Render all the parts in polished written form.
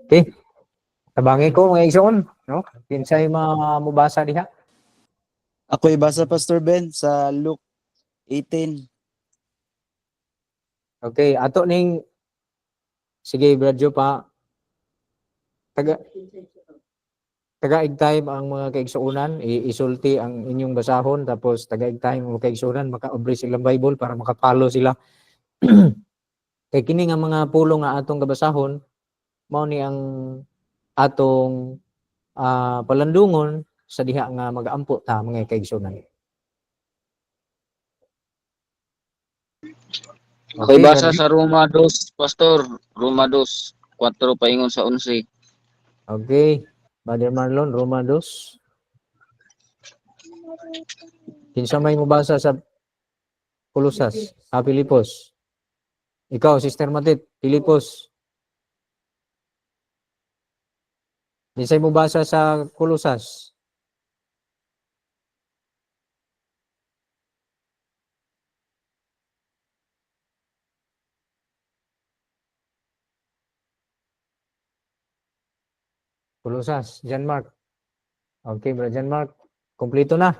Okay. Tabangi ko mga igsoon, no? Kinsay mabasa diha? Ako ibasa Pastor Ben sa Luke 18. Okay, ato ning sige Bradjo pa taga time ang mga kaigsuonan, isulti ang inyong basahon tapos taga time ang mga kaigsuonan maka-obre silang Bible para makapalo sila. Kay kini nga mga pulong nga atong kabasahon mao ni ang atong palandungon sa diha nga mag-aampo ta mga kaigsuonan. Ako'y basa Bradjo? sa Roma 2, Pastor. Roma 2, 4 paingon sa 11. Okay. Brother Marlon, Roma 2. Kinsa may mabasa sa Kolosas? Pilipos. Ikaw, Sister Matit, Pilipos. Kinsay mabasa sa Kolosas? Kolosas, John Mark. Okay, Brother John Mark. Kompleto na.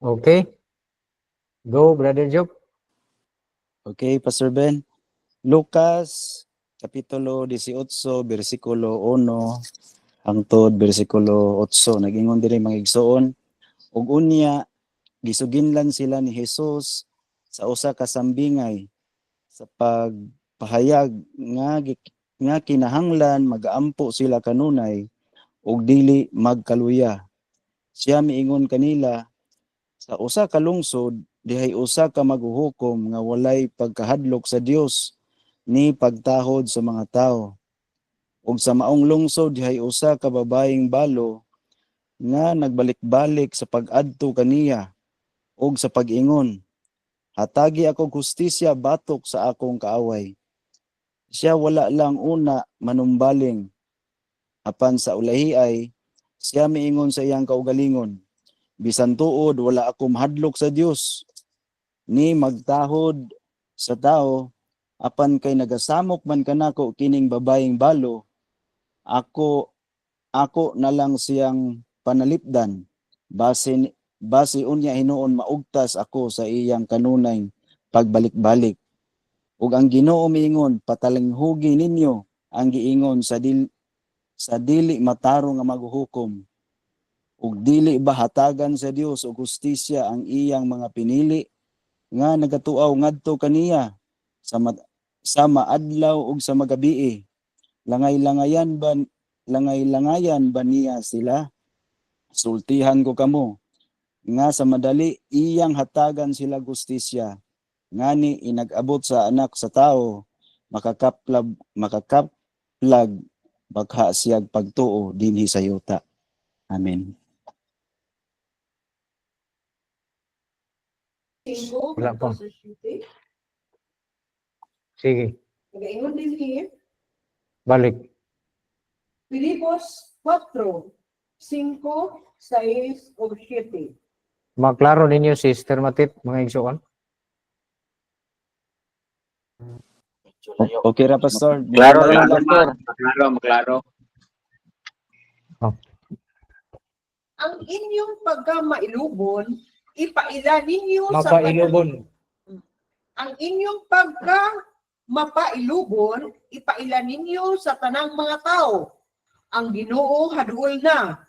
Okay. Go, Brother Job. Okay, Pastor Ben. Lucas Kapitulo 18, versikulo 1 hangtod versikulo 8. Nag-ingon diri mga igsoon, ug unya gisuginlan sila ni Jesus sa usa ka sambingay sa pagpahayag nga kinahanglan magaampo sila kanunay ug dili magkaluya. Siya miingon kanila, sa usa ka lungsod dihay usa ka maghuhukom nga walay pagkahadlok sa Dios ni pagtahod sa mga tao. Ug sa maong lungsod dihay usa ka babaeng balo nga nagbalik-balik sa pag-adto kaniya ug sa pag-ingon, hatagi ako hustisya batok sa akong kaaway. Siya wala lang una manumbaling, apan sa ulahi ay siya miingon sa iyang kaugalingon, bisan tuod wala ako mahadlok sa Dios ni magtahod sa tao, apan kay nagasamok man kanako kining babaeng balo, ako na lang siyang panalipdan, base unya hinuon maugtas ako sa iyang kanunay pagbalik-balik. Ug ang Ginoo miingon, patalinghugi ninyo ang giingon sa dili matarong nga maghuhukom. Ug dili ba hatagan sa Dios og hustisya ang iyang mga pinili nga nagatuaw ngadto kaniya sa maadlaw ug sa magabii. Langay-langayan ba niya sila? Sultihan ko kamo nga sa madali iyang hatagan sila hustisya, ngani inag-abot sa anak sa tao makakaplag bakha siyag pagtuo dinhi sa yuta. Amen. Wala pa. Sige. Nag-ingon din niya, Balik. Filipos 4, 5, 6, o 7. Maklaro ninyo, Sister Matit, mga igsoon. Okay ra Pastor. Klaro Malayo lang, lang. Pastor. Maklaro. Ang inyong pagkamailubon, ipaila ninyo Mapailubon. ang inyong mapailubon, ipaila ninyo sa tanang mga tao. Ang Ginoo hadul na.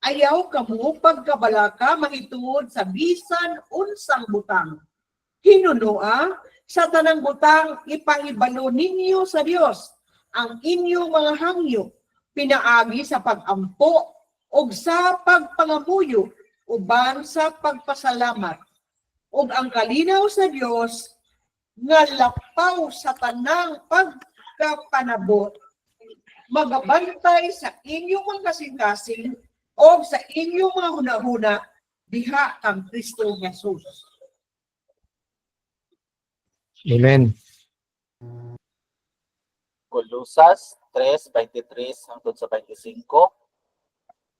Ayaw kamo pagkabalaka mahitungod sa bisan unsang butang. Hinunoa, sa tanang butang ipaibalo ninyo sa Dios ang inyong mga hangyo, pinaagi sa pag-ampo o sa pagpangamuyo uban sa pagpasalamat. O ang kalinaw sa Dios nga lapaw sa tanang pagkapanabot, magabantay sa inyong mga kasing-kasing o sa inyong mga hunahuna diha kang Kristo Jesus. Amen. Colusas 3:23 hangtod sa 25.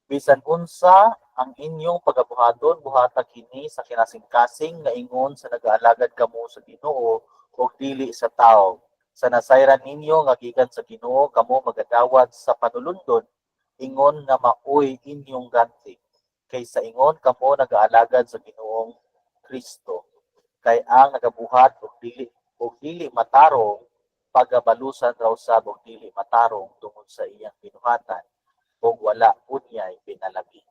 Bisan unsa ang inyong pagabuhaton, buhatag kini sa kinasing-kasing nga ingon sa nagaalagad kamo sa Ginoo ug dili sa tao. Sa nasayran ninyo nga gikan sa Ginoo kamo magadawat sa panulundon, ingon nga maoy inyong ganti. Kaysa ingon kamo nagaalagad sa Ginoong Kristo. Kay ang nagabuhat ug dili matarong pagabalusan raw sa ug dili matarong tungod sa iyang binuhatan ug wala unyay pinalabi.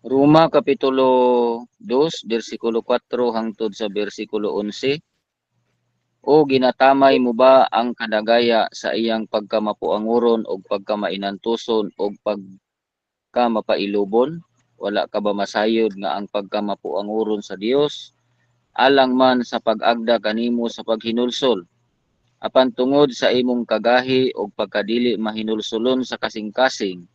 Roma Kapitulo 2, versikulo 4 hangtod sa versikulo 11. O ginatamay mo ba ang kadagaya sa iyang pagkamapuanguron o pagkamainantuson o pagkamapailubon? Wala ka ba masayod nga ang pagkamapuanguron sa Dios? Alang man sa pag-agda kanimo sa paghinulsol. Apan tungod sa imong kagahi o pagkadili mahinulsulon sa kasing-kasing,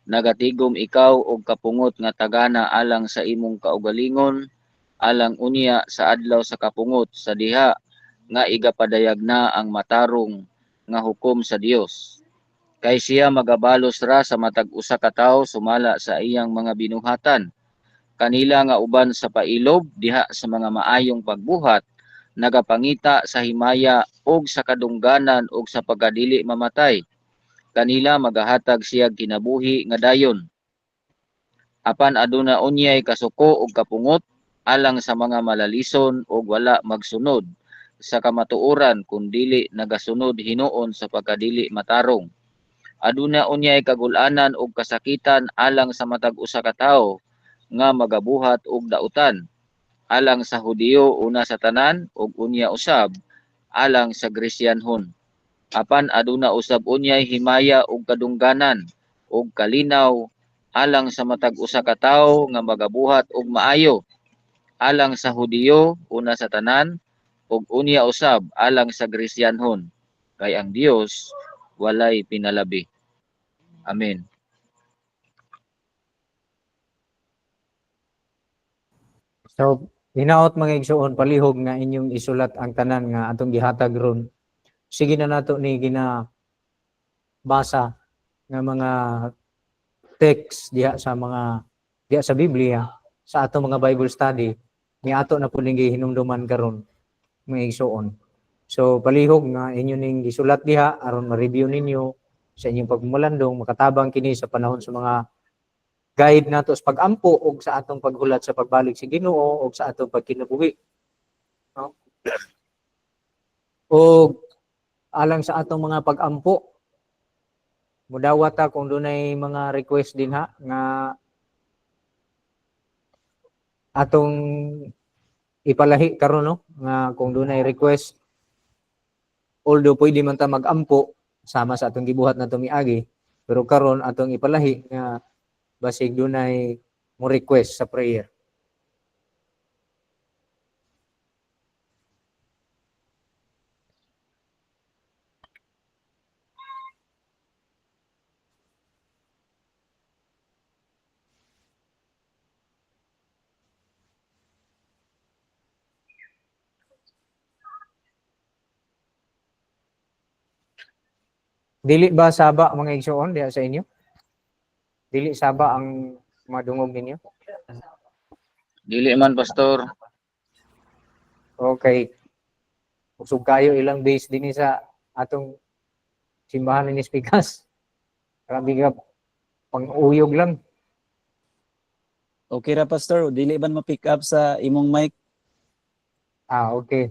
nagatigom ikaw og kapungot nga tagana alang sa imong kaugalingon, alang unya sa adlaw sa kapungot sa diha nga igapadayag na ang matarong nga hukom sa Dios. Kay siya magabalos ra sa matag usa ka tawo sumala sa iyang mga binuhatan. Kanila nga uban sa pailob diha sa mga maayong pagbuhat, nagapangita sa himaya og sa kadungganan og sa pagkadili mamatay. Kanila magahatag siya kinabuhi nga dayon. Apan aduna unyay kasuko og kapungot alang sa mga malalison og wala magsunod sa kamatuoran kun dili nagasunod hinuon sa pagkadili matarong. Aduna unyay kagul-anan og kasakitan alang sa matag usa ka tawo nga magabuhat og dautan. Alang sa Hudiyo una sa tanan ug unya usab alang sa Gresyanhon. Apan aduna usab unyay himaya ug kadungganan ug kalinaw alang sa matag usa ka tawo nga magabuhat og maayo. Alang sa Hudiyo una sa tanan ug unya usab alang sa Gresyanhon. Kay ang Dios walay pinalabi. Amen. So, hinaot mga igsuon palihog nga inyong isulat ang tanan nga atong gihatag ron. Sige na nato ni basa nga mga text diha sa Biblia sa atong mga Bible study ni ato na pud ning hinumduman karon mga igsuon. So palihog nga inyo ning gisulat diha aron ma-review ninyo sa inyong pagmulandong makatabang kini sa panahon sa mga guide nato sa pag-ampo og sa atong paghulat sa pagbalik sa Ginoo og sa atong pagkinabuhi. No? O alang sa atong mga pag-ampo, mudawat ta kung dunay mga request din ha nga atong ipalahi karon no nga kung dunay request, although pwede man ta mag-ampo sama sa atong gibuhat nato miagi, pero karon atong ipalahi nga basig dunay mo request sa prayer. Dili ba saba mga igsoon diha sa inyo? Dili saba ang mga dungog ninyo? Dili man pastor. Okay. Usog kayo ilang days din sa atong simbahan ni Spikas. Grabe ka pang-uyog lang. Okay ra pastor, dili ban ma-pick up sa imong mic? Okay.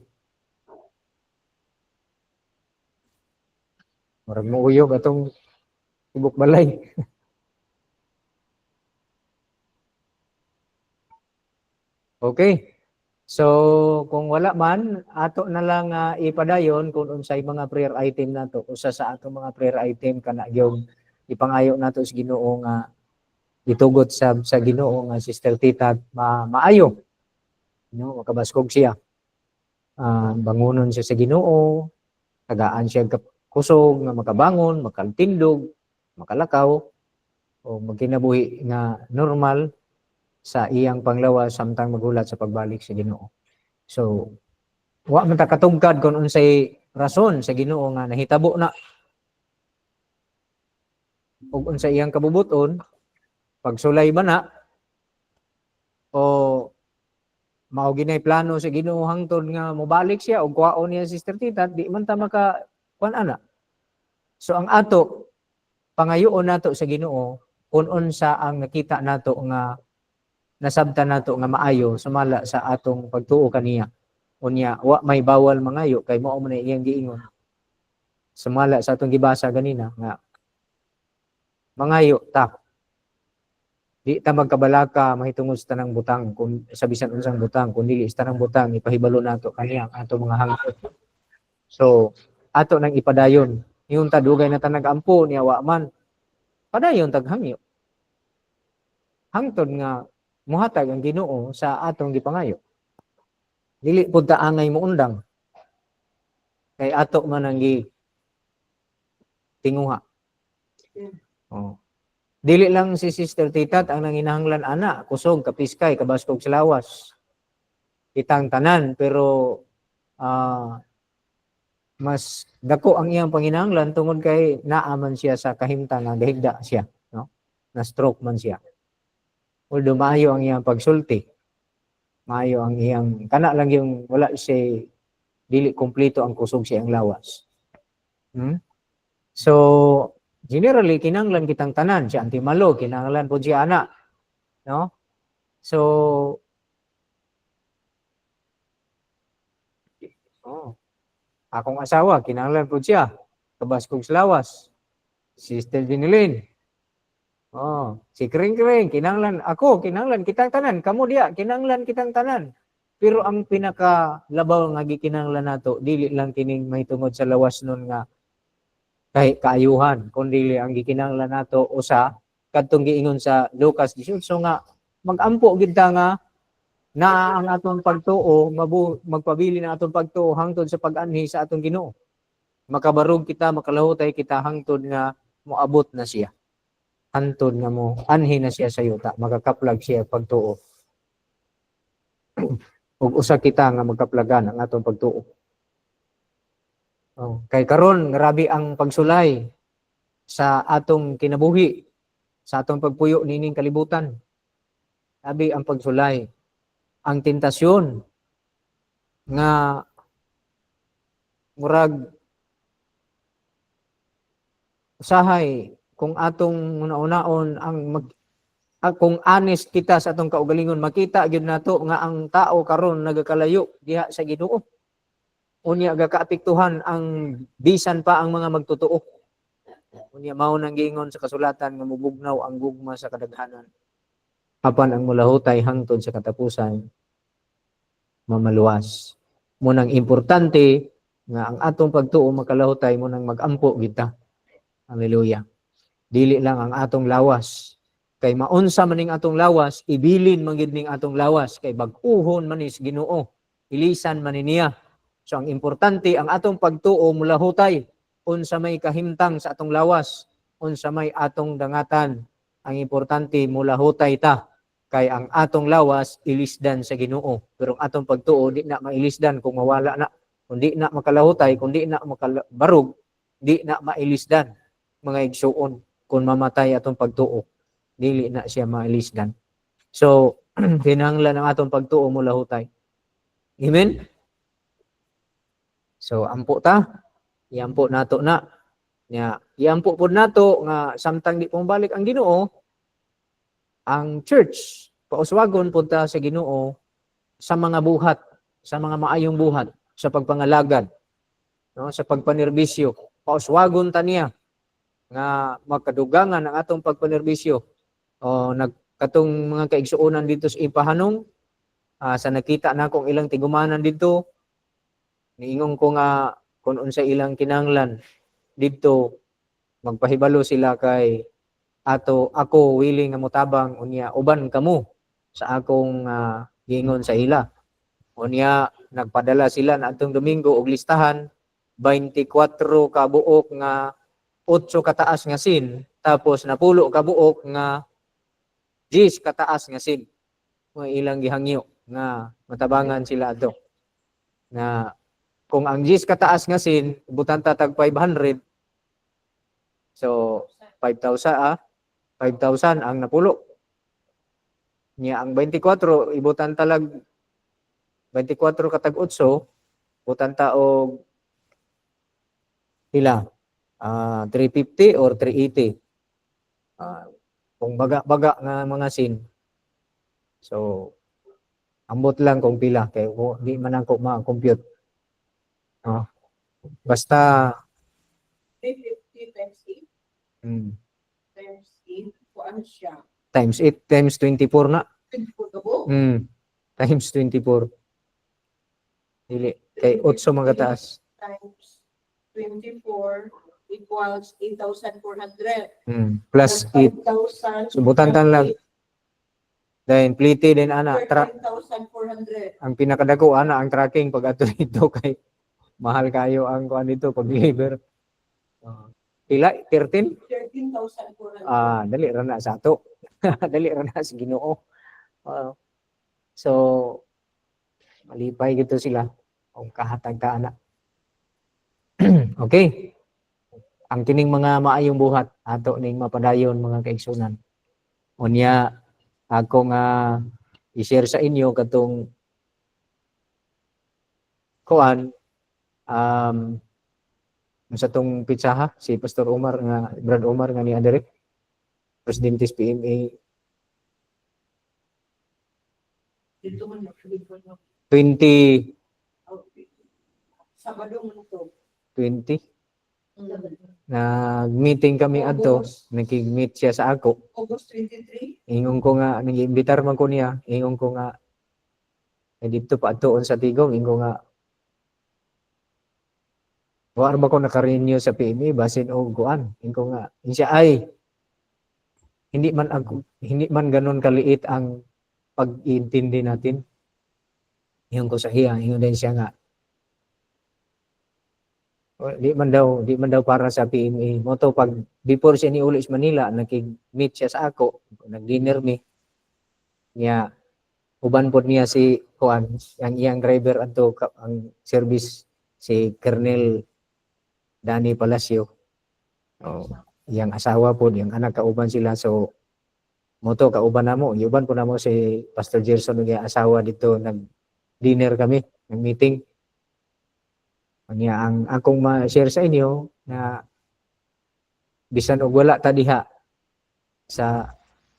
Murag mo uyog atong tibok balay. Okay. So, kung wala man, ato na lang ipadayon kung unsay mga prayer item nato. Usa sa atong mga prayer item kana gyud ipangayo nato sa Ginoo nga itugot sa Ginoo nga Sister Tita maayo. No, makabaskog siya. Bangunon siya sa Ginoo, tagaan siya kusog nga makabangon, makaltindog, makalakaw o magkinabuhi nga normal sa iyang panglawas samtang maghulat sa pagbalik sa Ginoo. So wa man ta katugkad kung unsay rason sa Ginoo nga nahitabo na ug unsay iyang kabubuton, pagsulay ba na o mao ginay plano sa Ginoo hangtod nga mobalik siya ug kuhaon niya si Sister Tita, di man ta maka kuan ana. So ang ato pangayoon nato sa Ginoo kung unsa ang nakita nato nga nasabtan nato nga maayo sumala sa atong pagtuo kaniya. Unya wa may bawal mangayo kay mao man iyang giingon. Sumala sa atong gibasa ganina nga mangayo ta. Di ta magkabalaka mahitungod sa tanang butang kung sa bisan unsang butang kun dili sa tanang butang ipahibalo nato kaniya ato mga hangkot. So ato nang ipadayon yung tadugay na ta nag-ampo niya wa man padayon taghangyo. Hangtod nga muhatag ang Ginoo sa atong gipangayo. Dili pud ta angay mo undang. Kay ato man ang tinguha. Oh. Dili lang si Sister Titat ang nanginahanglan ana, kusog, kapiskay, kabaskog sa lawas. Kitang tanan pero mas dako ang iyang panginahanglan tungod kay naaman siya sa kahimtang nga gahigda siya, no? Na stroke man siya. Although maayo ang iyang pagsulti. Maayo ang iyang kana lang yung wala siya dili kompleto ang kusog siya ang lawas. So generally kinahanglan kitang tanan si Auntie Malo, kinahanglan po siya ana, no? So akong asawa kinahanglan po siya kabaskog sa lawas. Sister Dinilin. Si Kring Kring kinahanglan ako, kinahanglan kitang tanan, kamo diya kinahanglan kitang tanan. Pero ang pinakalabaw nga gikinahanglan nato dili lang kining mahitungod sa lawas nun nga kay kaayuhan, kundi ang gikinahanglan nato usa kadtong giingon sa Lucas 18 nga magampo gid ta nga na ang atong pagtuo magpabili ng atong pagtuo hangtod sa pag-anhi sa atong Ginoo. Makabarog kita, makalahutay kita hangtod nga moabot na siya. Hangtod nga mo anhi na siya sa yuta, makakaplag siya pagtuo. Ug usa kita nga magkaplagan ang atong pagtuo. Kay karon grabe ang pagsulay sa atong kinabuhi, sa atong pagpuyo nining kalibutan. Grabe ang pagsulay. Ang tentasyon nga murag usahay kung atong una-unaon kung honest kita sa atong kaugalingon, makita gyud nato nga ang tao karon nagakalayo diha sa Ginoo. Unya gakaapektuhan ang bisan pa ang mga magtotoo. Unya mao nang giingon sa kasulatan nga mubugnaw ang gugma sa kadaghanan. Apan ang mulahutay hangtod sa katapusan mamaluwas. Munang importante nga ang atong pagtuo makalahutay munang magampo kita. Hallelujah. Dili lang ang atong lawas. Kay maunsa maning atong lawas, ibilin man gid ning atong lawas kay bag-uhon man is Ginoo. Ilisan man niya. So ang importante ang atong pagtuo mulahutay unsa may kahimtang sa atong lawas, unsa may atong dangatan. Ang importante mulahutay ta kay ang atong lawas ilisdan sa Ginoo. Pero ang atong pagtuo di na mailisdan kung mawala na. Kung di na makalahutay, kung di na makabarog, di na mailisdan mga igsuon kung mamatay atong pagtuo. Dili na siya mailisdan. So, kinahanglan ang atong pagtuo mulahutay. Amen? So, ampo ta. Iampo nato na. Iampo po nato nga samtang di pumabalik ang Ginoo, ang church, pauswagon po ta sa Ginoo sa mga buhat, sa mga maayong buhat, sa pagpangalagad, no, sa pagpanerbisyo. Pauswagon ta niya nga magkadugangan ang atong pagpanerbisyo. Katong mga kaigsuonan dito sa Ipahanong, sa nakita na kong ilang tigumanan dito, niingon ko nga kung unsa ilang kinahanglan dito, magpahibalo sila kay ako willing nga motabang unya uban kamo sa akong giingon sa ila. Unya nagpadala sila na atong Domingo og listahan 24 ka buok nga 8 kataas nga sin, tapos napulo ka buok nga 10 kataas nga sin. mga ilang gihangyo nga matabangan sila ato. Na kung ang GIS kataas nga sin, ibutan tatag 500. So 5,000 ang napulo. Nya ang 24 ibutan talag 24 katag 8, ibutan ta og pila? 350 or 380. Kung baga-baga nga mga sin. So ambot lang kung pila kay di man ako ma-compute. Basta 350 times 8 mm, times 8, kuan siya? times 8 times 24 na. 24 ka po? Times 24. Dili kay 8 mga taas. Times 24 equals 8,400. Plus 8. 5,000. Subutan tan lang. Then plite din ana 13,400. ang pinakadako ana ang tracking pag ato dito kay mahal kayo ang kuan dito pag deliver. Pila 13? 13,400. Dali ra na sa ato. Dali ra na sa Ginoo. So malipay gito sila kung kahatag ka ana. Okay. Ang kining mga maayong buhat ato ning mapadayon mga kaigsunan. Unya ako nga i-share sa inyo katong kuan sa tong pitsaha si Pastor Omar nga Brad Omar nga ni Adere presidente sa PMA Dito man 2020 Sabado mo to. nag-meeting kami adto, nakig-meet siya sa ako. August 23. Ingon ko nga nag-imbitar man ko niya, ingon ko nga dito pa atoon sa Tigong, ingon nga war ba ko naka-renew sa PMA basin og kuan. Ingon nga siya ay hindi man ganon kaliit ang pag-iintindi natin. Ingon ko sa iya, ingon din siya nga di man daw para sa PMA. Moto pag before siya ni uli sa Manila, nakig-meet siya sa ako, nag-dinner mi. Niya uban pod niya si Juan, ang iyang driver adto ang service si Colonel Danny Palacio. Iyang asawa pod, iyang anak kauban sila. So moto kauban namo, uban po namo si Pastor Gerson nga asawa dito nag-dinner kami, nag-meeting. Niya ang akong ma-share sa inyo na bisan og wala ta diha sa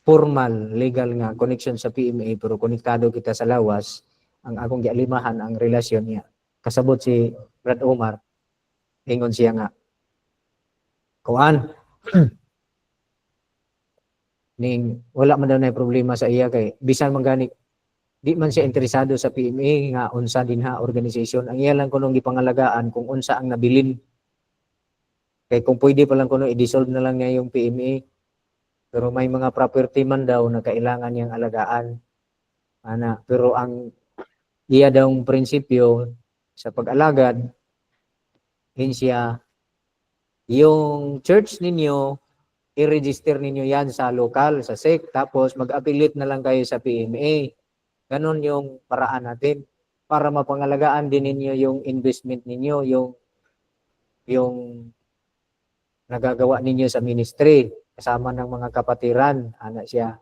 formal legal nga connection sa PMA pero konektado kita sa lawas, ang akong gialimahan ang relasyon niya. Kasabot si Brad Omar, ingon siya nga kuan ning wala man daw na problema sa iya kay bisan man gani di man siya interesado sa PMA nga unsa dinha organization. Ang iya lang kuno gipangalagaan kung unsa ang nabilin. Kay kung pwede pa lang kuno i-dissolve na lang niya yung PMA. Pero may mga property man daw na kailangan niyang alagaan. Pero ang iya daw prinsipyo sa pag-alagad siya yung church ninyo i-register ninyo yan sa local, sa SEC, tapos mag-affiliate na lang kayo sa PMA. Ganon yung paraan natin para mapangalagaan din ninyo yung investment ninyo, yung nagagawa ninyo sa ministry kasama ng mga kapatiran, anak siya.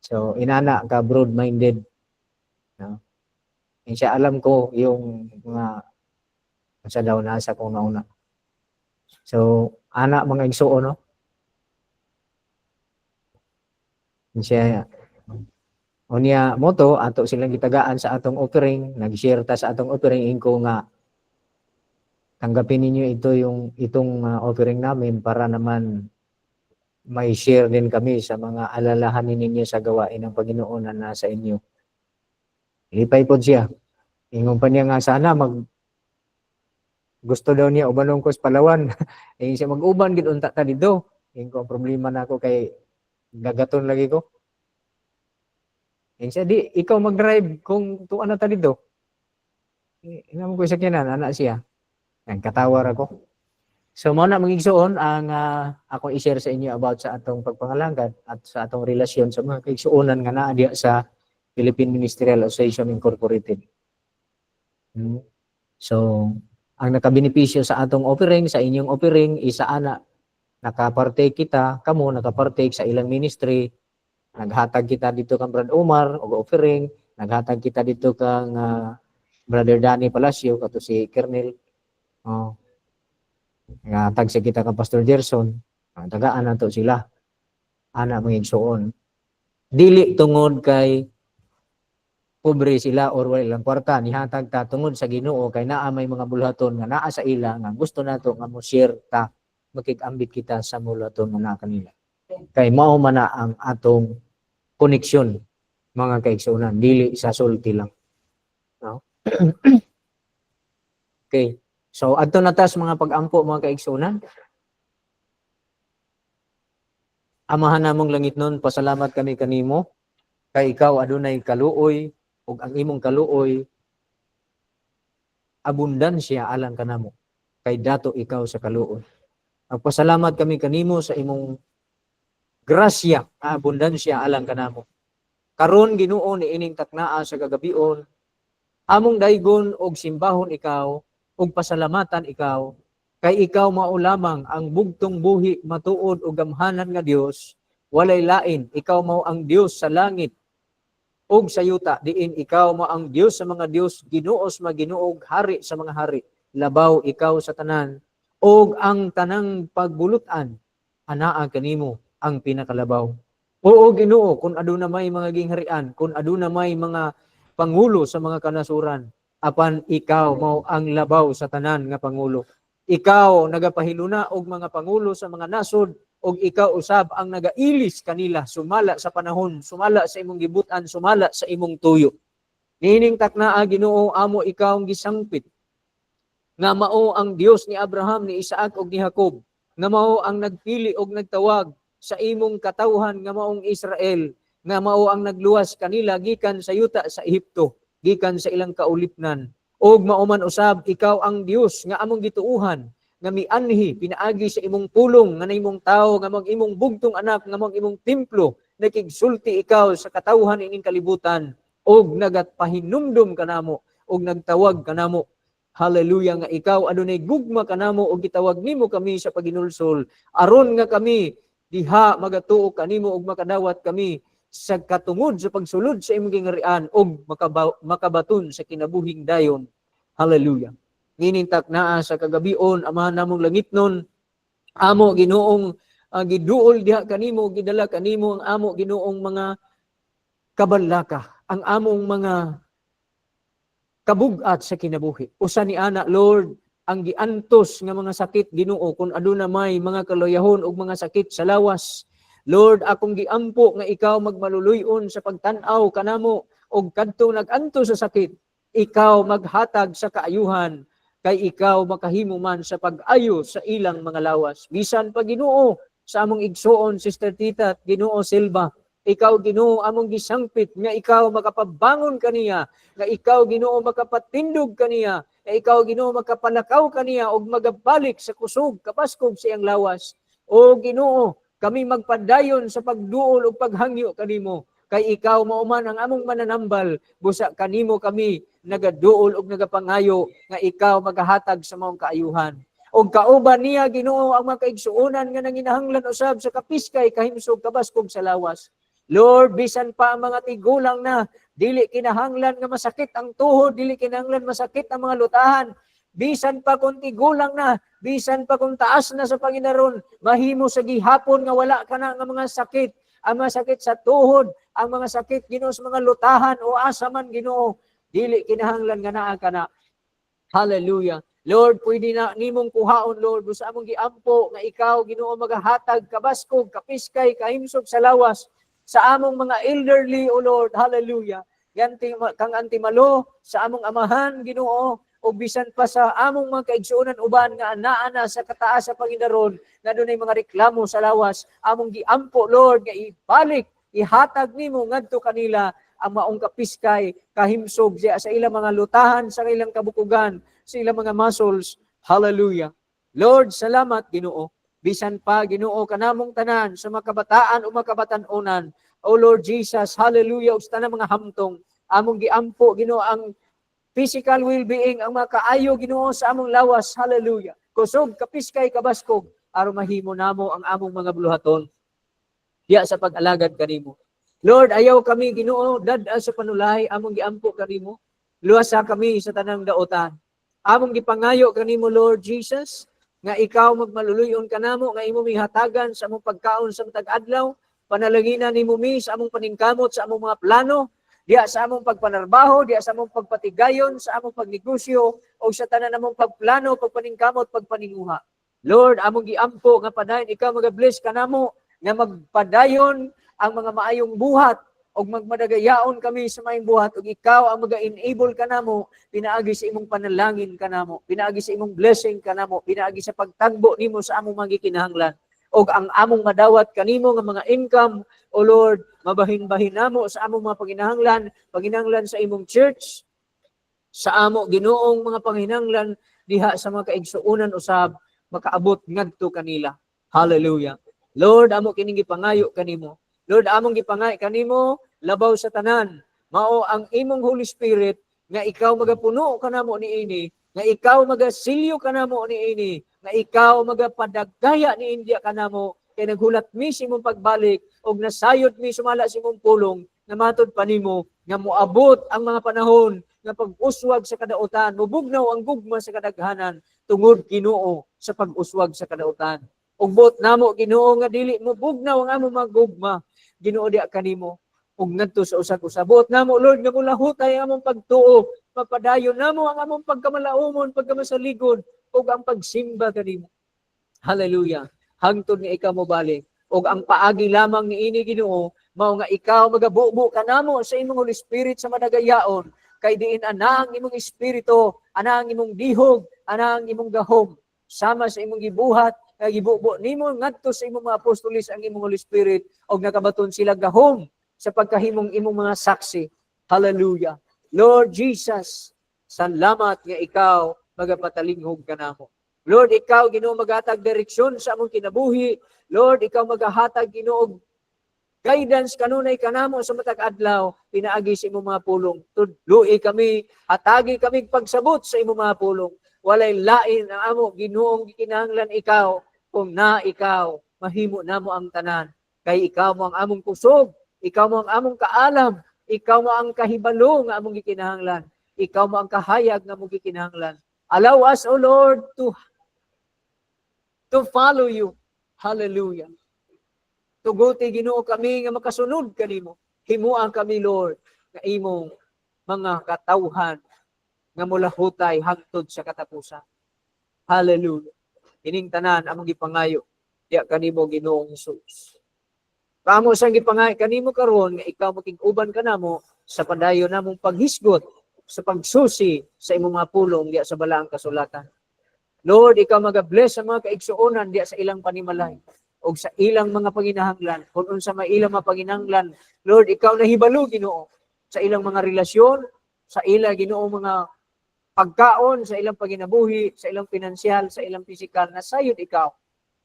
So inana ka broad-minded. No? Siya alam ko yung mga sa daw nasa kung nauna. So anak mga igsuon no. Siya unya moto ato silang gitagaan sa atong offering, nag-share ta sa atong offering ingko nga tanggapin ninyo itong offering namin para naman may share din kami sa mga alalahanin ninyo sa gawain ng Panginoon na nasa inyo. Ilipay po siya. Ingon pa niya nga sana gusto daw niya ubanong ko sa Palawan. Siya mag-uban gid unta ta dito. Ingko ang problema na ako kay gagaton lagi ko. Siya, di, ikaw mag-drive kung tuan na ta dito. Inam ko sa kinan, anak siya. Katawar ako. So, muna magigsuon ang ako i-share sa inyo about sa atong pagpangalangad at sa atong relasyon sa mga kaigsuonan nga naa diya sa Philippine Ministerial Association Incorporated. So, ang nakabenepisyo sa atong offering, sa inyong offering, isa ana, nakapartake kita, kamo nakapartake sa ilang ministry, naghatag kita dito kang Brad Omar, o offering, naghatag kita dito kang Brother Danny Palacio, kato si Kernel, naghatag sa kita kang Pastor Gerson, tagaan na to sila, ana mga igsuon. Dili tungod kay pobre sila or wala ilang kwarta, nihatag ta tungod sa Ginoo kay naa may mga bulhaton nga naa sa ila nga gusto nato nga mo share ta, makikambit kita sa bulhaton nga naa kanila. Kay mao man na ang atong koneksyon mga kaigsuonan, dili sa sulti lang. No? Okay. So adto na ta sa mga pag-ampo mga kaigsuonan. Amahan namong langit nun, pasalamat kami kanimo kay ikaw adunay kaluoy ug ang imong kaluoy abundansya alang kanamo kay dato ikaw sa kaluoy. Magpasalamat kami kanimo sa imong grasya nga abundansya alang kanamo. Karon Ginoo ni ining taknaa sa kagabion, among daygon og simbahon ikaw ug pasalamatan ikaw kay ikaw mao lamang ang bugtong buhi matuod og gamhanan nga Dios, walay lain, ikaw mao ang Dios sa langit og sa yuta, diin ikaw mo ang Dios sa mga Dios, Ginuos maginuog, hari sa mga hari, labaw ikaw sa tanan, og ang tanang pagbulutan, anaa kanimo ang pinakalabaw. Oo Ginoo, kung aduna may mga gingharian, kung aduna may mga pangulo sa mga kanasuran, apan ikaw mo ang labaw sa tanan nga pangulo. Ikaw nagapahiluna og mga pangulo sa mga nasod, og ikaw usab ang nagailis kanila sumala sa panahon, sumala sa imong gibutan, sumala sa imong tuyo. Nining taknaa Ginoo, amo ikaw ang gisangpit nga mao ang Dios ni Abraham, ni Isaac ug ni Jacob, nga mao ang nagpili og nagtawag sa imong katawhan nga maong Israel, nga mao ang nagluwas kanila gikan sa yuta sa Ehipto, gikan sa ilang kaulipnan. Og mao man usab ikaw ang Dios nga among gituuhan, nga mianhi pinaagi sa imong pulong nga imong tao, nga mag imong bugtong anak, nga mag imong templo, nakigsulti ikaw sa katawhan ining kalibutan og nagatpahinumdum kanamo og nagtawag kanamo. Hallelujah, nga ikaw adunay gugma kanamo og gitawag nimo kami sa paginulsol aron nga kami diha magatuo kanimo og makadawat kami sa katungod sa pagsulod sa imong gingharian og makabaton sa kinabuhing dayon. Hallelujah. Ngining taknaa sa kagabion, amahan namong langitnon, amo Ginoong giduol diha kanimo, gidala kanimo ang amo Ginoong mga kabalaka, ang among mga kabugat sa kinabuhi. Usa ni ana Lord, ang giantos nga mga sakit Ginoo, kung aduna may mga kaluyahon og mga sakit sa lawas, Lord, akong giampo nga ikaw magmaluluyon sa pagtan-aw kanamo og kadto naganto sa sakit, ikaw maghatag sa kaayuhan kay ikaw makahimo man sa pag-ayo sa ilang mga lawas. Bisan pa Ginoo sa among igsuon Sister Tita at Ginoo Silva, ikaw Ginoo among gisangpit nga ikaw makapabangon kaniya, nga ikaw Ginoo makapatindog kaniya, nga ikaw Ginoo makapalakaw kaniya og magabalik sa kusog kapaskog sa iyang lawas. O Ginoo, kami magpadayon sa pagduol o paghangyo kanimo, kay ikaw mao man ang among mananambal, busa kanimo kami nagaduol og nagapangayo nga ikaw magahatag sa maong kaayuhan. Og kauban niya Ginoo ang mga kaigsuonan nga nanginahanglan usab sa kapiskay kahimsog kabaskog sa lawas. Lord, bisan pa ang mga tigulang na dili kinahanglan nga masakit ang tuhod, dili kinahanglan masakit ang mga lutahan, bisan pa kung tigulang na, bisan pa kung taas na sa Panginoon, mahimo sa gihapon nga wala ka na nga mga sakit, ang mga sakit sa tuhod, ang mga sakit Ginoo sa mga lutahan o asaman Ginoo, dili kinahanglan nga naa ka na. Hallelujah. Lord, pwede na nimong kuhaon Lord, sa among giampo nga ikaw Ginoo magahatag kabaskog, kapiskay, kahimsog sa lawas sa among mga elderly o Lord. Hallelujah. Ganti kang antimalo sa among amahan Ginoo, o bisan pa sa among mga kaigsuonan uban nga anaa na sa kataas sa Panginoon na dunay mga reklamo sa lawas, among giampo Lord nga ibalik, ihatag nimo ngadto kanila ang maong kapiskay, kahimsog sa ilang mga lutahan, sa ilang kabukugan, sa ilang mga muscles. Hallelujah. Lord, salamat Ginoo. Bisan pa Ginoo kanamong tanan sa makabataan o makabatan-onan, O Lord Jesus, hallelujah, ug sa tanang mga hamtong, among giampo, Ginoo, ang physical well-being, ang makaayo, Ginoo, sa among lawas, hallelujah. Kusog, kapiskay, kabaskog, aron mahimo namo ang among mga buluhaton, diya sa pag-alagad kanimo. Lord, ayaw kami, Ginoo, dad-a sa panulay, among giampo kanimo, luwasa kami sa tanang daotan. Among gipangayo kanimo, Lord Jesus, nga ikaw magmaluluyon kanamo, nga imo mihatagan sa among pagkaon sa matag adlaw, panalanginan nimo mi sa among paningkamot, sa among mga plano, diya sa among pagpanarbaho, diya sa among pagpatigayon, sa among pagnegosyo, o sa tanan namong pagplano, pagpaningkamot, pagpaninguha. Lord, among giampo nga padayon ikaw magabless kanamo, nga magpadayon ang mga maayong buhat, o magmadagayaon kami sa maayong buhat, ug ikaw ang maga-enable kanamo, pinaagi sa imong panalangin kanamo, pinaagi sa imong blessing kanamo, pinaagi sa pagtagbo nimo sa among mga kinahanglan, o ang among madawat kanimo nga mga income, o Lord, mabahin-bahin namo sa among mga panginahanglan sa imong church, sa amo Ginoong mga panginahanglan diha sa mga kaigsuonan usab, makaabot ngadto kanila. Hallelujah. Lord, amo kining gipangayo kanimo. Lord, among gipangayo kanimo labaw sa tanan. Mao ang imong Holy Spirit nga ikaw magapuno kanamo niini, nga ikaw magasilyo kanamo niini, nga ikaw magapadagaya ni India kanamo, kay naghulat mi sa imong pagbalik og nasayod mi sumala sa imong pulong, na matod pa nimo nga moabot ang mga panahon nga pag-uswag sa kadautan, mubugnaw ang gugma sa kadaghanan tungod Ginoo sa pag-uswag sa kadautan. Ug buot namo Ginoo nga dili mubugnaw ang among mga gugma, Ginoo diha kanimo. Ug ngadto sa usag-usab, buot namo Lord nga mulahutay ang among pagtuo, mapadayon namo ang among pagkamalaumon, pagkamasaligod, ug ang pagsimba kanimo. Hallelujah. Hangtod nga ikaw mobalik. Og ang paagi lamang niini Ginoo, mao nga ikaw magabubo kanamo sa imong Holy Spirit sa madagayaon, kay diin ana ang imong espiritu, ana ang imong dihog, ana ang imong gahom, sama sa imong gibuhat, nga gibubo nimo ngadto sa imong mga apostolis ang imong Holy Spirit, og nakabaton sila gahom sa pagkahimong imong mga saksi. Hallelujah. Lord Jesus, salamat nga ikaw magapatalinghog kanamo. Lord, ikaw Ginoo maghatag direksyon sa among kinabuhi. Lord, ikaw maghatag Ginoo guidance kanunay kanamo sa matag adlaw, pinaagi sa imong mga pulong. Tudloi kami, hatagi kami pagsabot sa imong mga pulong. Walay lain ang amo Ginoong gikinahanglan ikaw, kung na ikaw mahimo namo ang tanan. Kay ikaw mo ang among kusog, ikaw mo ang among kaalam, ikaw mo ang kahibalo nga among gikinahanglan, ikaw mo ang kahayag nga among gikinahanglan. Allow us, O Lord, to follow you. Hallelujah. Tuguti Ginoo kami nga makasunod kanimo. Himuan kami Lord nga imong mga katawhan nga mulahutay hangtod sa katapusan. Hallelujah. Ining tanan among gipangayo diya kanimo Ginoong Hesus. Kamo sang gipangayo kanimo karon nga ikaw makig-uban kanamo sa padayon namong paghisgot sa pagsusi sa imong mga pulong diya sa balaang kasulatan. Lord, ikaw mag-bless sa mga kaigsuonan diya sa ilang panimalay o sa ilang mga panginahanglan, kung unsa may ilang mga panginahanglan, Lord, ikaw nahibalo Ginoo sa ilang mga relasyon, sa ilang Ginoo mga pagkaon, sa ilang paginabuhi, sa ilang pinansyal, sa ilang pisikal, nasayod ikaw.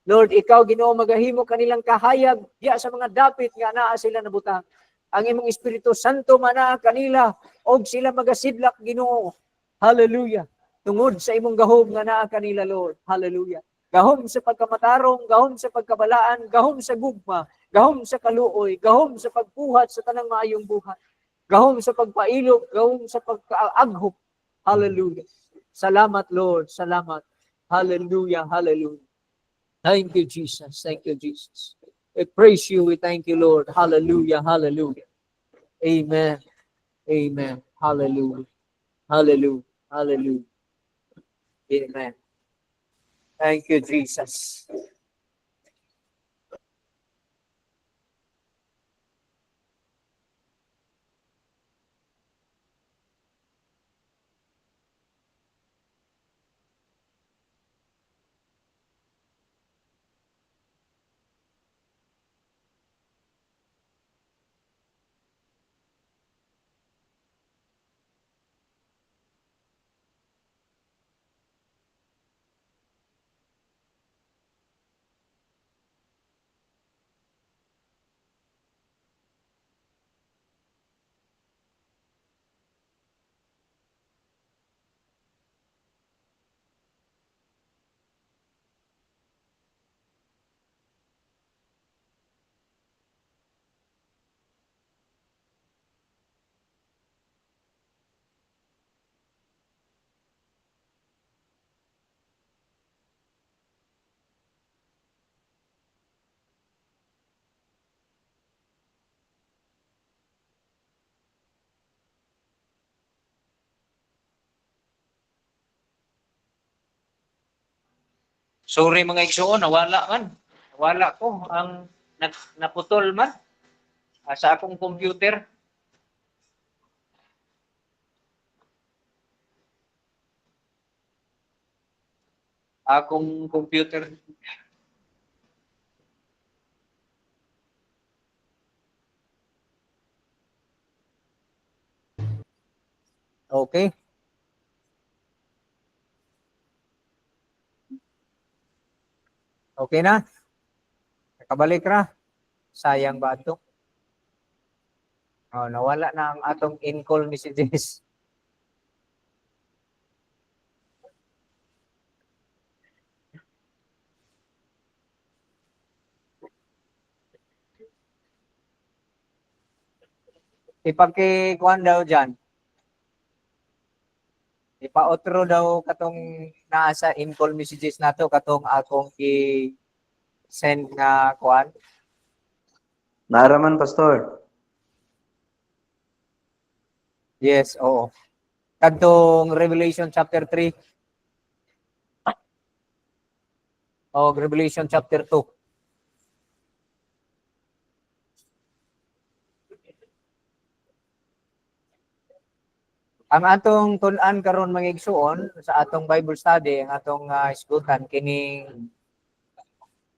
Lord, ikaw Ginoo magahimo kanilang kahayag diya sa mga dapit nga naa sila nabutang. Ang imong Espiritu Santo manaa kanila og sila magasidlak Ginoo. Hallelujah. Tungod sa imong gahom nga naa kanila Lord. Hallelujah. Gahom sa pagkamatarong, gahom sa pagkabalaan, gahom sa gugma, gahom sa kaluoy, gahom sa pagbuhat sa tanang maayong buhat, gahom sa pagpailog, gahom sa pagkaaghop. Hallelujah. Salamat Lord, salamat. Hallelujah, hallelujah. Thank you Jesus, thank you Jesus. We praise you, we thank you Lord. Hallelujah, hallelujah. Amen, amen. Hallelujah, hallelujah, hallelujah. Amen. Thank you, Jesus. Sorry mga igsoon, nawala man. Nawala ko ang naputol man sa akong computer. Akong computer. Okay. Okay na? Nakabalik ra? Sayang ba ito? Oh, nawala na ang atong in-call messages. Ipaki-kuhan daw dyan. Ipa-outro daw katong nasa in-call messages nato katong akong i-send nga kuhan. Naaraman, Pastor. Yes, oo. Kadtong Revelation chapter 3. O Revelation chapter 2. Ang atong tun-an karon mga igsuon sa atong Bible study, ang atong isgutan kining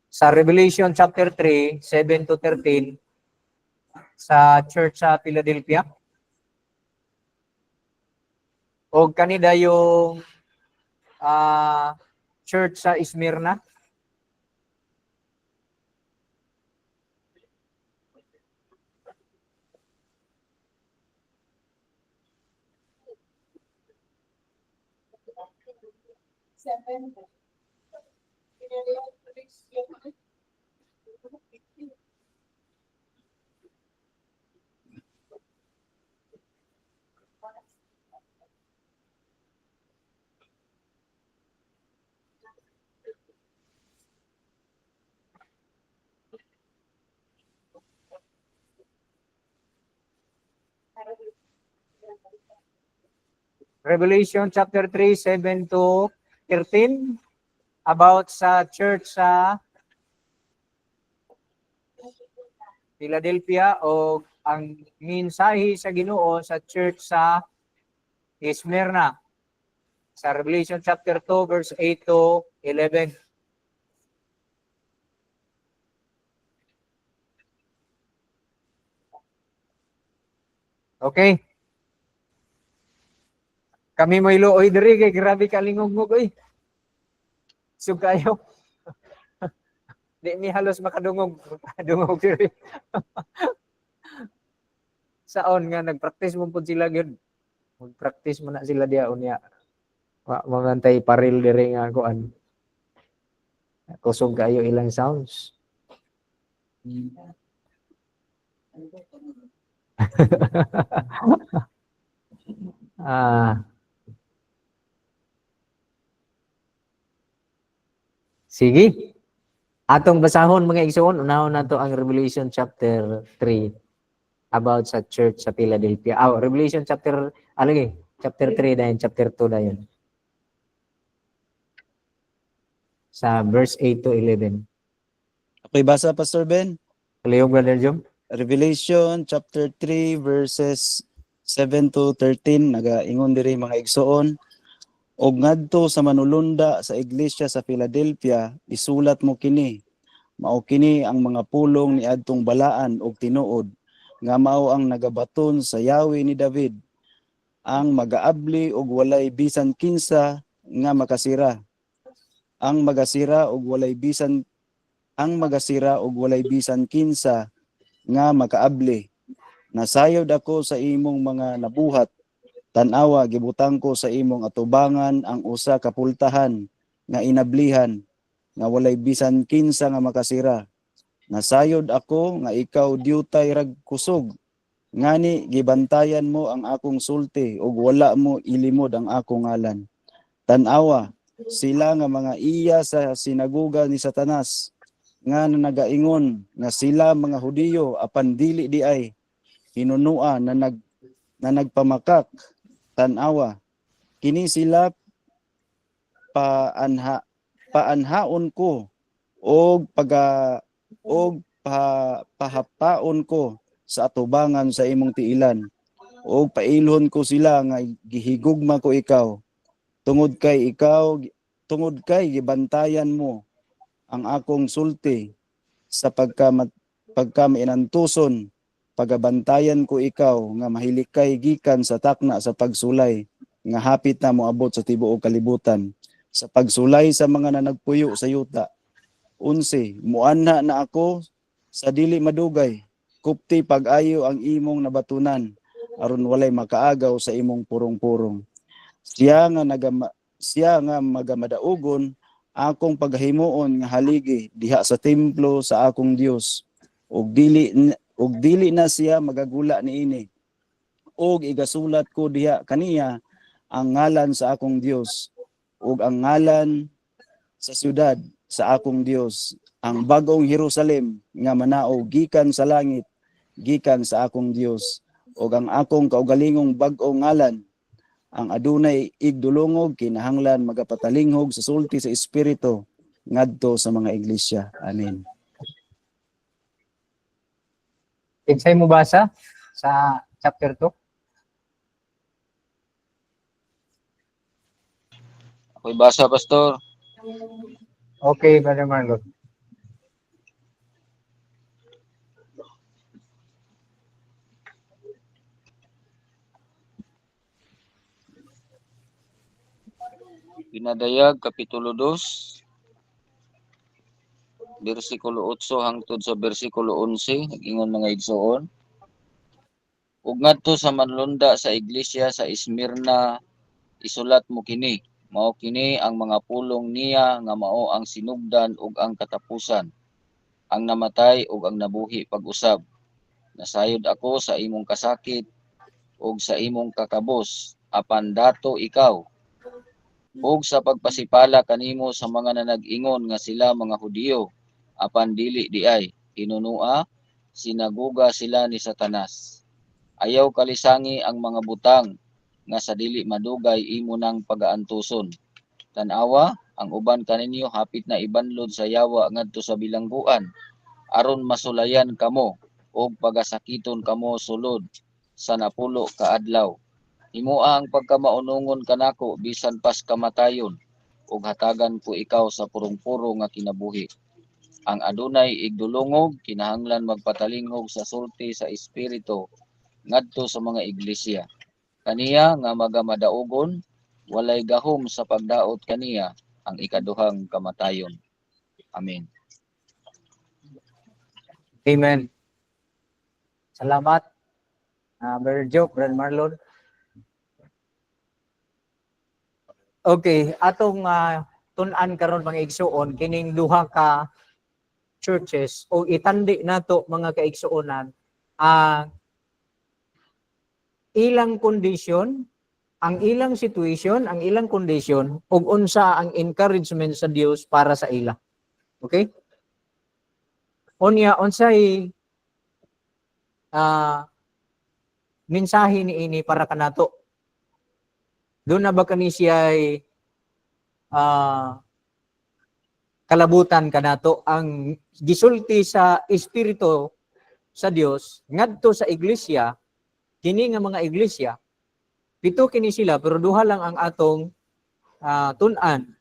sa Revelation chapter 3, 7 to 13 sa church sa Philadelphia. O kanida yung church sa Smyrna. Revelation chapter 3, 7 to 13 about sa church sa Philadelphia o ang mensahe sa Ginoo sa church sa Smyrna. Sa Revelation chapter 2 verse 8 to 11. Okay. Kami mo iluoy diri kay grabe ka lingog-ngog oy. Sug kayo. Di mi halos makadungog diri. Saon nga nagpractice mo pud sila gyud. Mag-practice mo na sila diha unya. Wa mangantay paril diri nga kuan. Kusog kayo ilang sounds. Sige. Atong basahon mga igsoon, unahon nato ang Revelation chapter 3 about sa church sa Philadelphia. Revelation chapter chapter 3 dayon, chapter 2 dayon. Sa verse 8 to 11. Okay, basa Pastor Ben. Kaliyog brother Jom. Revelation chapter 3 verses 7 to 13 nagaingon diri mga igsoon. Og ngadto sa manulunda sa iglesia sa Philadelphia, isulat mo kini. Mao kini ang mga pulong ni adtong balaan og tinuod, nga mao ang nagabaton sa Yahweh ni David, ang magaabli og walay bisan kinsa nga makasira. Ang magasira og walay bisan kinsa nga makaabli. Nasayod ako sa imong mga nabuhat. Tan-awa gibutang ko sa imong atubangan ang usa ka pultahan nga inablihan nga walay bisan kinsa nga makasira. Nasayod ako nga ikaw diutay rag kusog. Ngani gibantayan mo ang akong sulti ug wala mo ilimod ang akong ngalan. Tan-awa sila nga mga iya sa sinaguga ni Satanas nga nagaingon nga sila mga Hudiyo apan dili di ay hinunua na nagpamakak. Tan-awa kini sila paanhaon ko og pahaptaon ko sa atubangan sa imong tiilan og pailhon ko sila nga gihigugma ko ikaw tungod kay gibantayan mo ang akong sulti sa pagkamainantuson pagabantayan ko ikaw nga mahilikay gikan sa takna sa pagsulay nga hapit na moabot sa tibuok kalibutan sa pagsulay sa mga nanagpuyo sa yuta. 11 Muanha na ako sa dili madugay kupti pag-ayo ang imong nabatunan aron walay makaagaw sa imong purong-purong. Siya nga magamadaugon akong paghimuon nga haligi diha sa templo sa akong Dios ug dili na siya magagula niini ug igasulat ko diha kaniya ang ngalan sa akong Dios ug ang ngalan sa syudad sa akong Dios, ang bagong Jerusalem nga manao gikan sa langit gikan sa akong Dios ug ang akong kaugalingong bag-ong ngalan ang adunay igdulongog kinahanglan magapatalingog sa sulti sa espiritu ngadto sa mga iglesia. Amen. Kinsay mo basa sa chapter 2? Ako'y basa, Pastor. Okay, Brother Marlon. Pinadayag, Kapitulo 2, versikulo 8 hangtod sa versikulo 11, nag-ingon mga igsoon. Ug ngadto sa manlunda sa iglesia sa Esmirna, isulat mo kini. Mao kini ang mga pulong niya nga mao ang sinugdan ug ang katapusan, ang namatay ug ang nabuhi pag-usab. Nasayod ako sa imong kasakit ug sa imong kakabos, apan dato ikaw. Ug sa pagpasipala kanimo sa mga nanag-ingon nga sila mga Hudiyo, apan dili diay, hinunua, sinaguga sila ni Satanas. Ayaw kalisangi ang mga butang nga sa dili madugay imo nang pagaantuson. Tan-awa, ang uban kaninyo hapit na ibanlod sa yawa ngadto sa bilangguan, aron masulayan kamo og pagasakiton kamo sulod sa napulo ka adlaw. Himoa ang pagkamaunungon kanako bisan pas kamatayon ug hatagan ko ikaw sa purong-puro nga kinabuhi. Ang adunay igdulongog kinahanglan magpatalingog sa sulti sa espiritu ngadto sa mga iglesia. Kaniya nga magamadaugon, walay gahom sa pagdaot kaniya ang ikaduhang kamatayon. Amen. Amen. Salamat. Brother Joe, Brother Marlon. Okay, atong tun-an karon mga igsuon kining duha ka churches o itandi nato mga kaigsuonan ang ilang condition, ang ilang situation, ang ilang condition ug unsa ang encouragement sa Dios para sa ila. Okay? Unya unsay mensahe niini para kanato? Doon na ba kani siya ay kalabutan kanato ang gisulti sa espiritu sa Dios ngadto sa iglesia, kini nga mga iglesia, pito kini sila pero duha lang ang atong tun-an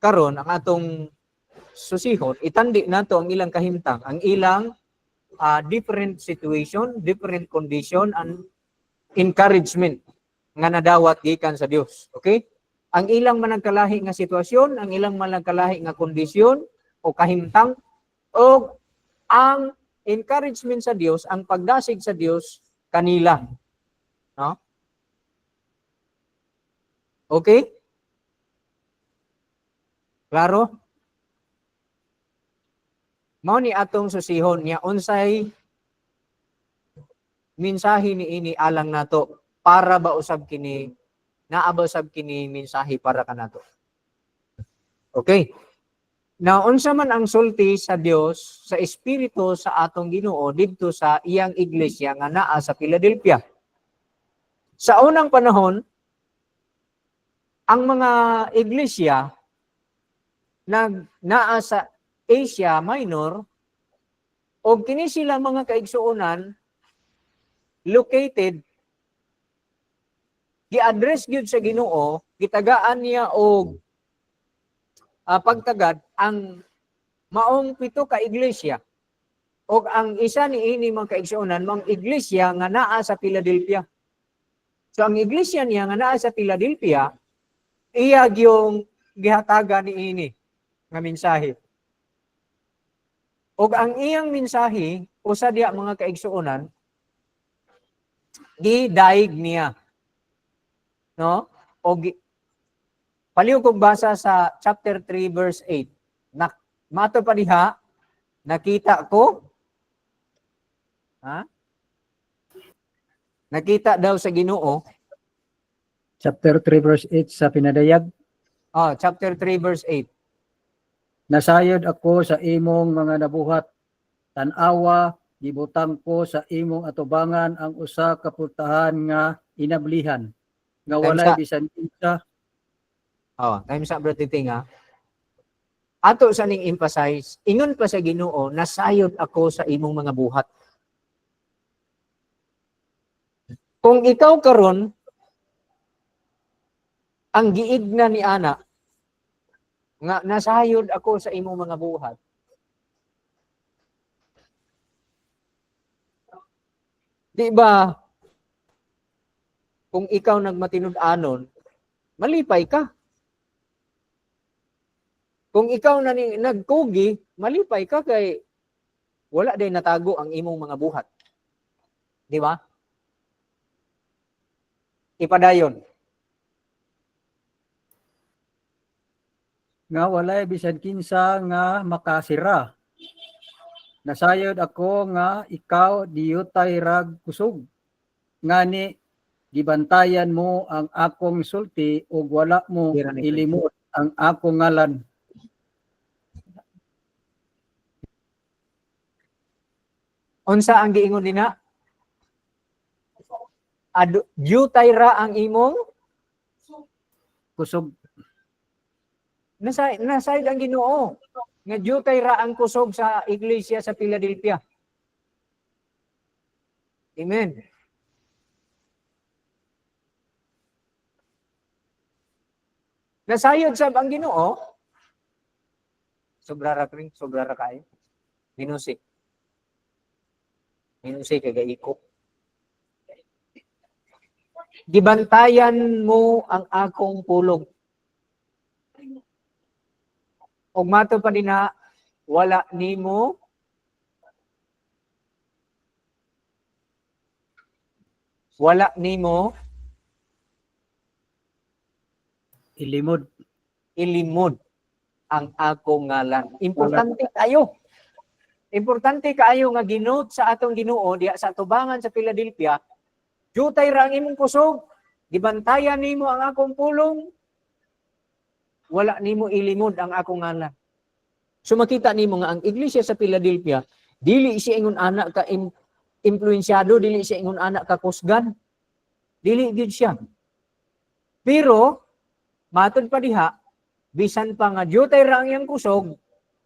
karon, ang atong susihon itandi nato ang ilang kahimtang, ang ilang different situation, different condition and encouragement nga nadawat gikan sa Dios. Okay? Ang ilang managkalahi nga sitwasyon, ang ilang managkalahi nga kondisyon o kahimtang o ang encouragement sa Dios, ang pagdasig sa Dios kanila. No? Okay? Klaro? Mao ni atong susihon niya unsay mensahe niini alang nato para ba usab kini naaba usab kini mensahe para kanato. Okay. Now unsa man ang sulti sa Dios sa espiritu sa atong Ginoo didto sa iyang iglesia nga naa sa Philadelphia. Sa unang panahon ang mga iglesia naa sa Asia Minor o kini sila mga kaigsuonan located gi-address gyud sa Ginoo, gitagaan niya og pagtagad ang maong 7 ka iglesia. O ang isa ni ini mga kaigsuonan, mga iglesia nga naa sa Philadelphia. So ang iglesia niya nga naa sa Philadelphia, iya yung gihatagan ni ini nga mensahe. O ang iyang mensahe, usa diya mga kaigsuonan, gidaig niya. No? O paliw kong basa sa chapter 3 verse 8. Mato pa diha, nakita ko, nakita daw sa Ginoo, Chapter 3 verse 8 sa pinadayag, chapter 3 verse 8. nasayod ako sa imong mga nabuhat, tan-awa, gibutang ko sa imong atubangan ang usa ka putahan nga inablihan, nga walay bisan kinsa. Time sa bratitinga. Ato sa ning emphasize, ingon pa sa Ginoo, nasayod ako sa imong mga buhat. Kung ikaw karon ang giigna ni ana nga nasayod ako sa imong mga buhat, di ba kung ikaw nagmatinud-anon, malipay ka. Kung ikaw na nagkugi, malipay ka kay wala day natago ang imong mga buhat. Di ba? Ipadayon. Nga walay bisan kinsa nga makasira. Nasayod ako nga ikaw diyutay rag kusog. Ngani gibantayan mo ang akong sulti ug wala mo ilimot ang akong ngalan. Unsa ang giingon nina? Diyutay ra ang imong Kusog. nasayod ang Ginoo. Nga diyutay ra ang kusog sa iglesia sa Philadelphia. Amen. Nasayod sab ang Ginoo. Sobra ra kayo. Ginusi kay iko. Gibantayan mo ang akong pulong. Og mato pa dinha, wala nimo ilimod ang akong ngalan. Importante kayo nga ginote sa atong Ginoo diha sa atubangan sa Philadelphia. Diyutay ra ang imong kusog, gibantayan nimo ang akong pulong, wala nimo ilimod ang akong ngalan. So makita nimo nga ang iglesia sa Philadelphia, dili siya ingon anak ka influensyado, dili siya ingon anak ka kusgan. Dili gyud siya. Pero matod pa diha, bisan pa nga diyutay ra ang iyang kusog,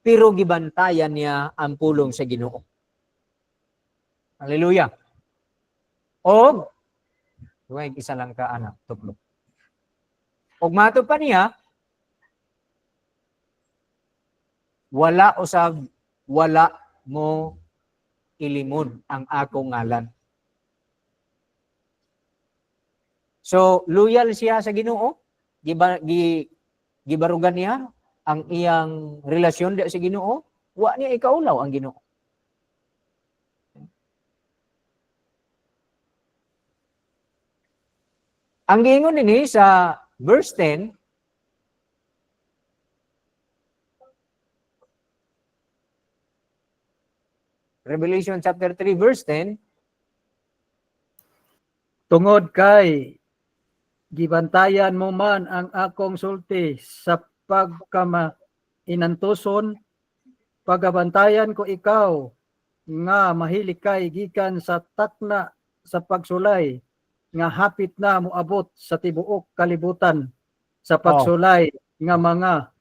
pero gibantayan niya ang pulong sa Ginoo. Hallelujah. Og duay isa lang ka anak, tuplo. Og matod pa niya, wala mo ilimod ang akong ngalan. So, loyal siya sa Ginoo, gibarugan niya ang iyang relasyon sa Ginoo, wa niya ikaulaw ang Ginoo. Ang giingon dinhi sa verse 10, Revelation chapter 3 verse 10, Tungod kay gibantayan mo man ang akong sulti sa pagkamainantuson, pagabantayan ko ikaw nga mahilig kay gikan sa takna sa pagsulay nga hapit na moabot sa tibuok kalibutan sa pagsulay nga mga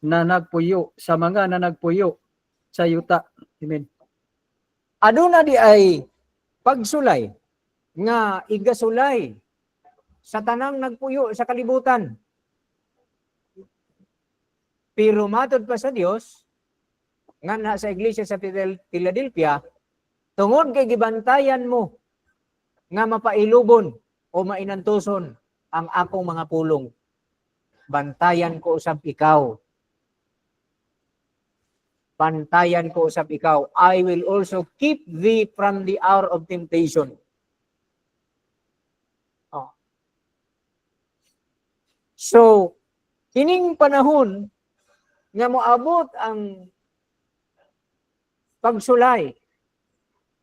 na nagpuyo sa mga na nagpuyo sa yuta. Amen. Aduna di ay pagsulay nga igasulay sa tanang nagpuyo sa kalibutan. Pero matod pa sa Dios nga na sa iglesia sa Philadelphia, tungod kay gibantayan mo nga mapailubon o mainantuson ang akong mga pulong. Bantayan ko usab ikaw. Bantayan ko usab ikaw. I will also keep thee from the hour of temptation. Oh. So, kining panahon nga moabot ang pagsulay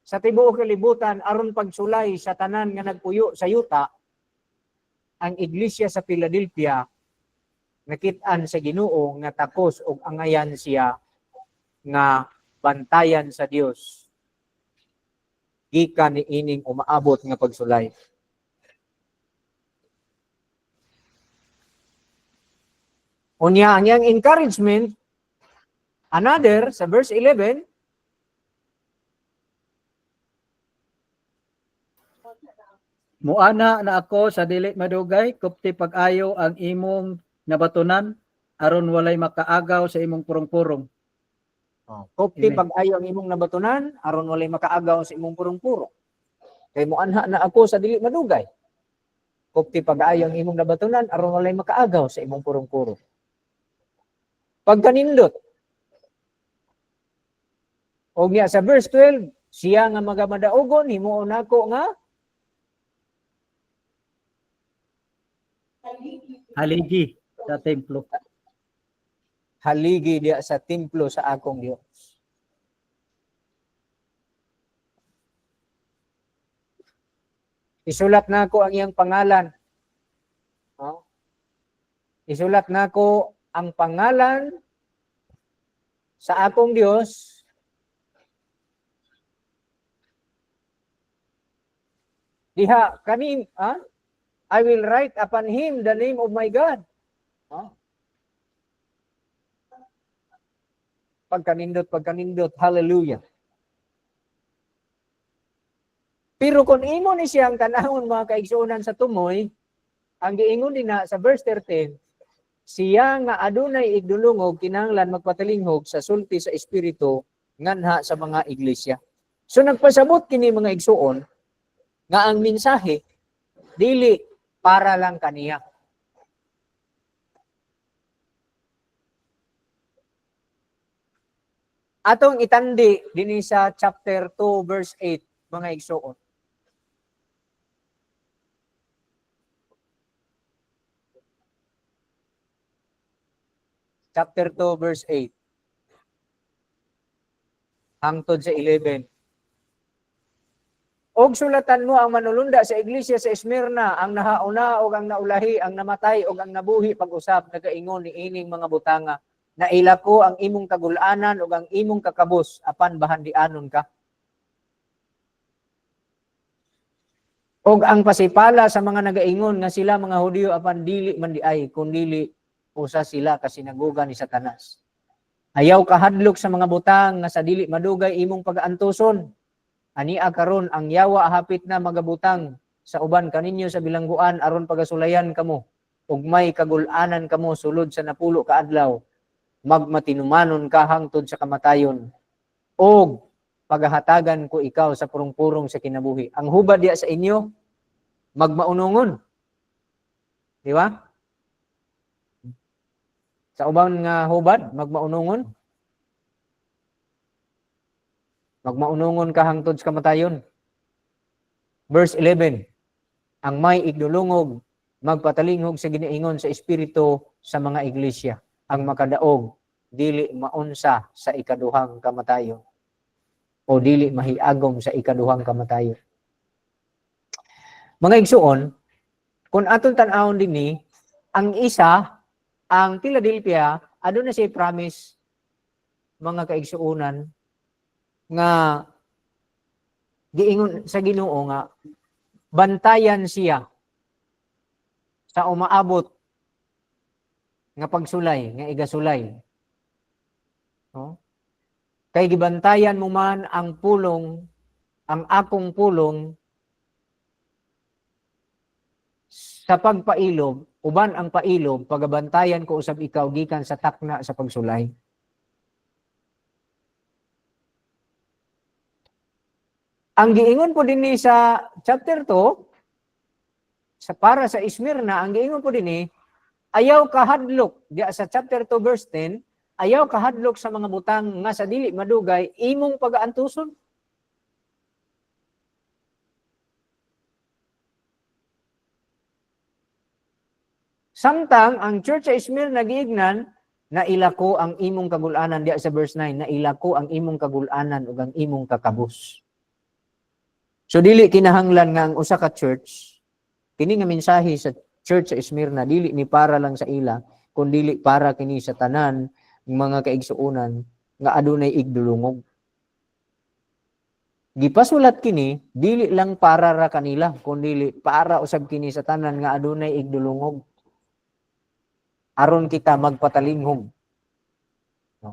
sa tibuok kalibutan aron pagsulay sa tanan nga nagpuyo sa yuta, ang iglesia sa Philadelphia nakit-an sa Ginoo nga takos og angayan siya nga bantayan sa Dios gikan ni ining umaabot nga pagsulay. Unya ang iyang encouragement, another sa verse 11, Muana na ako sa dili madugay, kupti pag-ayo ang imong nabatunan, aron walay makaagaw sa imong purong-purong. Kopti Amen. pag-ayo ang imong nabatunan, aron walay makaagaw sa imong purong-purong. Kay muanha na ako sa dili madugay. Kopti pag-ayo ang imong nabatunan, aron walay makaagaw sa imong purong-purong. Pagkanindot. O niya sa verse 12, siya nga magamadaogon, himuon nako nga Haligi sa templo. haligi diya sa templo sa akong Dios. Isulat nako ang iyang pangalan. Oh. Isulat nako ang pangalan sa akong Dios diha kanin, I will write upon him the name of my God. Pagkanindot, hallelujah. Pero kung imo ni siyang tanahon mga kaigsuonan sa tumoy, ang giingon din na sa verse 13, siya nga adunay igdulungog kinahanglan magpatalinghog sa sulti sa espiritu nganha sa mga iglesia. So nagpasabot kini mga igsuon nga ang mensahe dili para lang kaniya. Atong itandi dinhi sa chapter 2 verse 8 mga igsuon. Chapter 2 verse 8 hangtod sa 11. Og sulatan mo ang manulunda sa iglesia sa Esmirna, ang nahauna og ang naulahi, ang namatay og ang nabuhi pag-usap nagaingon ni ining mga butanga. Naila ko ang imong kagulanan ug ang imong kakabus apan bahandianon ka. Og ang pasipala sa mga nagaingon nga sila mga Hudiyo apan dili man diay kun dili usa sila ka sinagoga ni Satanas. Ayaw kahadlok sa mga butang nga sa dili madugay imong pag-aantuson. Ania karon ang yawa hapit na magabutang sa uban kaninyo sa bilangguan aron pagasulayan kamo ug may kagulanan kamo sulod sa napulo ka adlaw magmatinumanon ka hangtod sa kamatayon og paghahatagan ko ikaw sa purong-purong sa kinabuhi. Ang hubad diya sa inyo magmaunungon. Di ba? Sa uban nga hubad magmaunungon. Magmaunungon ka hangtod sa kamatayon. Verse 11, ang may igdulungog, magpatalingog sa giniingon sa espiritu sa mga iglesia. Ang makadaog, dili maunsa sa ikaduhang kamatayon. O dili mahiagom sa ikaduhang kamatayon. Mga igsuon, kung atong tan-awon dinhi, ang isa, ang Philadelphia, aduna siya promise mga kaigsuonan nga giingon sa Ginoo nga bantayan siya sa umaabot nga pagsulay, nga igasulay No? Kay gibantayan mo man ang pulong, ang akong pulong sa pagpailob, uban ang pailob, pagabantayan ko usab ikaw gikan sa takna sa pagsulay. Ang giingon po dinhi sa chapter 2, sa para sa Esmirna, ang giingon po dinhi, ayaw kahadlok, diya sa chapter 2 verse 10, ayaw kahadlok sa mga butang nga sa dili madugay, imong pagaantuson. Samtang ang church sa Esmirna giignan, na ilako ang imong kagulanan diya sa verse 9, na ilako ang imong kagulanan ug ang imong kakabus. So dili kinahanglan nga ang usa ka church, kini nga mensahe sa church sa Esmirna, dili ni para lang sa ila, kundi dili para kini sa tanan ng mga kaigsuonan nga adunay igdulungog. Gipasulat kini, dili lang para ra kanila, kundi para usab kini sa tanan nga adunay igdulungog. Aron kita magpatalinghog. No?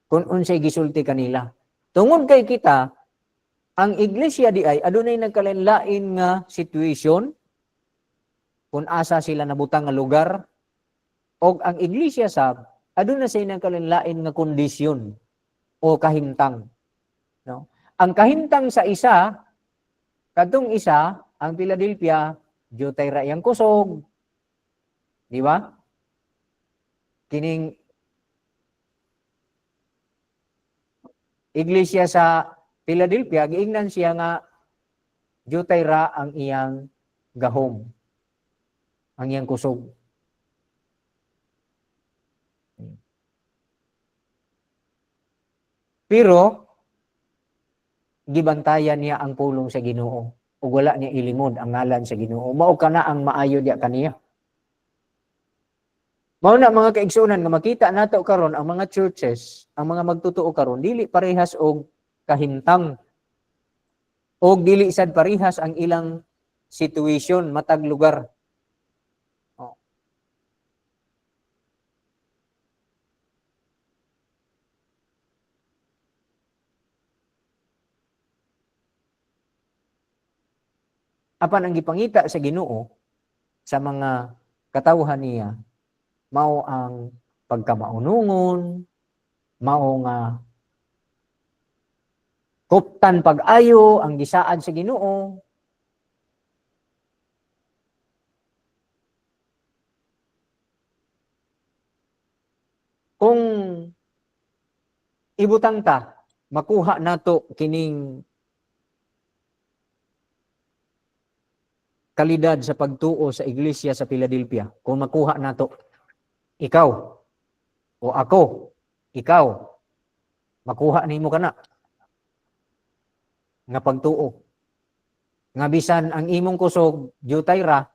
Kung unsay gisulti kanila. Tungod kay kita, ang iglesia di ay adunay nagkalain-lain nga situation kung asa sila nabutang nga lugar, o ang iglesia sab aduna say nagkalain-lain nga kondisyon o kahimtang. No? Ang kahimtang sa isa, kadtong isa, ang Philadelphia, jutay ra iyang kusog. Di ba? Kining iglesia sa Philadelphia, giingnan siya nga jutay ra ang iyang gahom. Ang iyang kusog. Pero gibantayan niya ang pulong sa Ginoo ug wala niya ilimod ang ngalan sa Ginoo. Mao kana ang maayo diya kaniya. Mao na mga kaigsunan nga makita nato karon ang mga churches, ang mga magtutuo karon dili parehas og kahimtang og dili sad parehas ang ilang situation matag lugar. Oh. Apan ang gipangita sa Ginoo sa mga katawhan niya mao ang pagkamaunungon, mao nga kuptan pag-ayo ang gisaad sa Ginoo. Kung ibutang ta, makuha nato kining kalidad sa pagtuo sa iglesia sa Philadelphia. Kung makuha nato, ikaw o ako, ikaw, makuha nimo kana nga pagtuo. Nga bisan ang imong kusog, jutay ra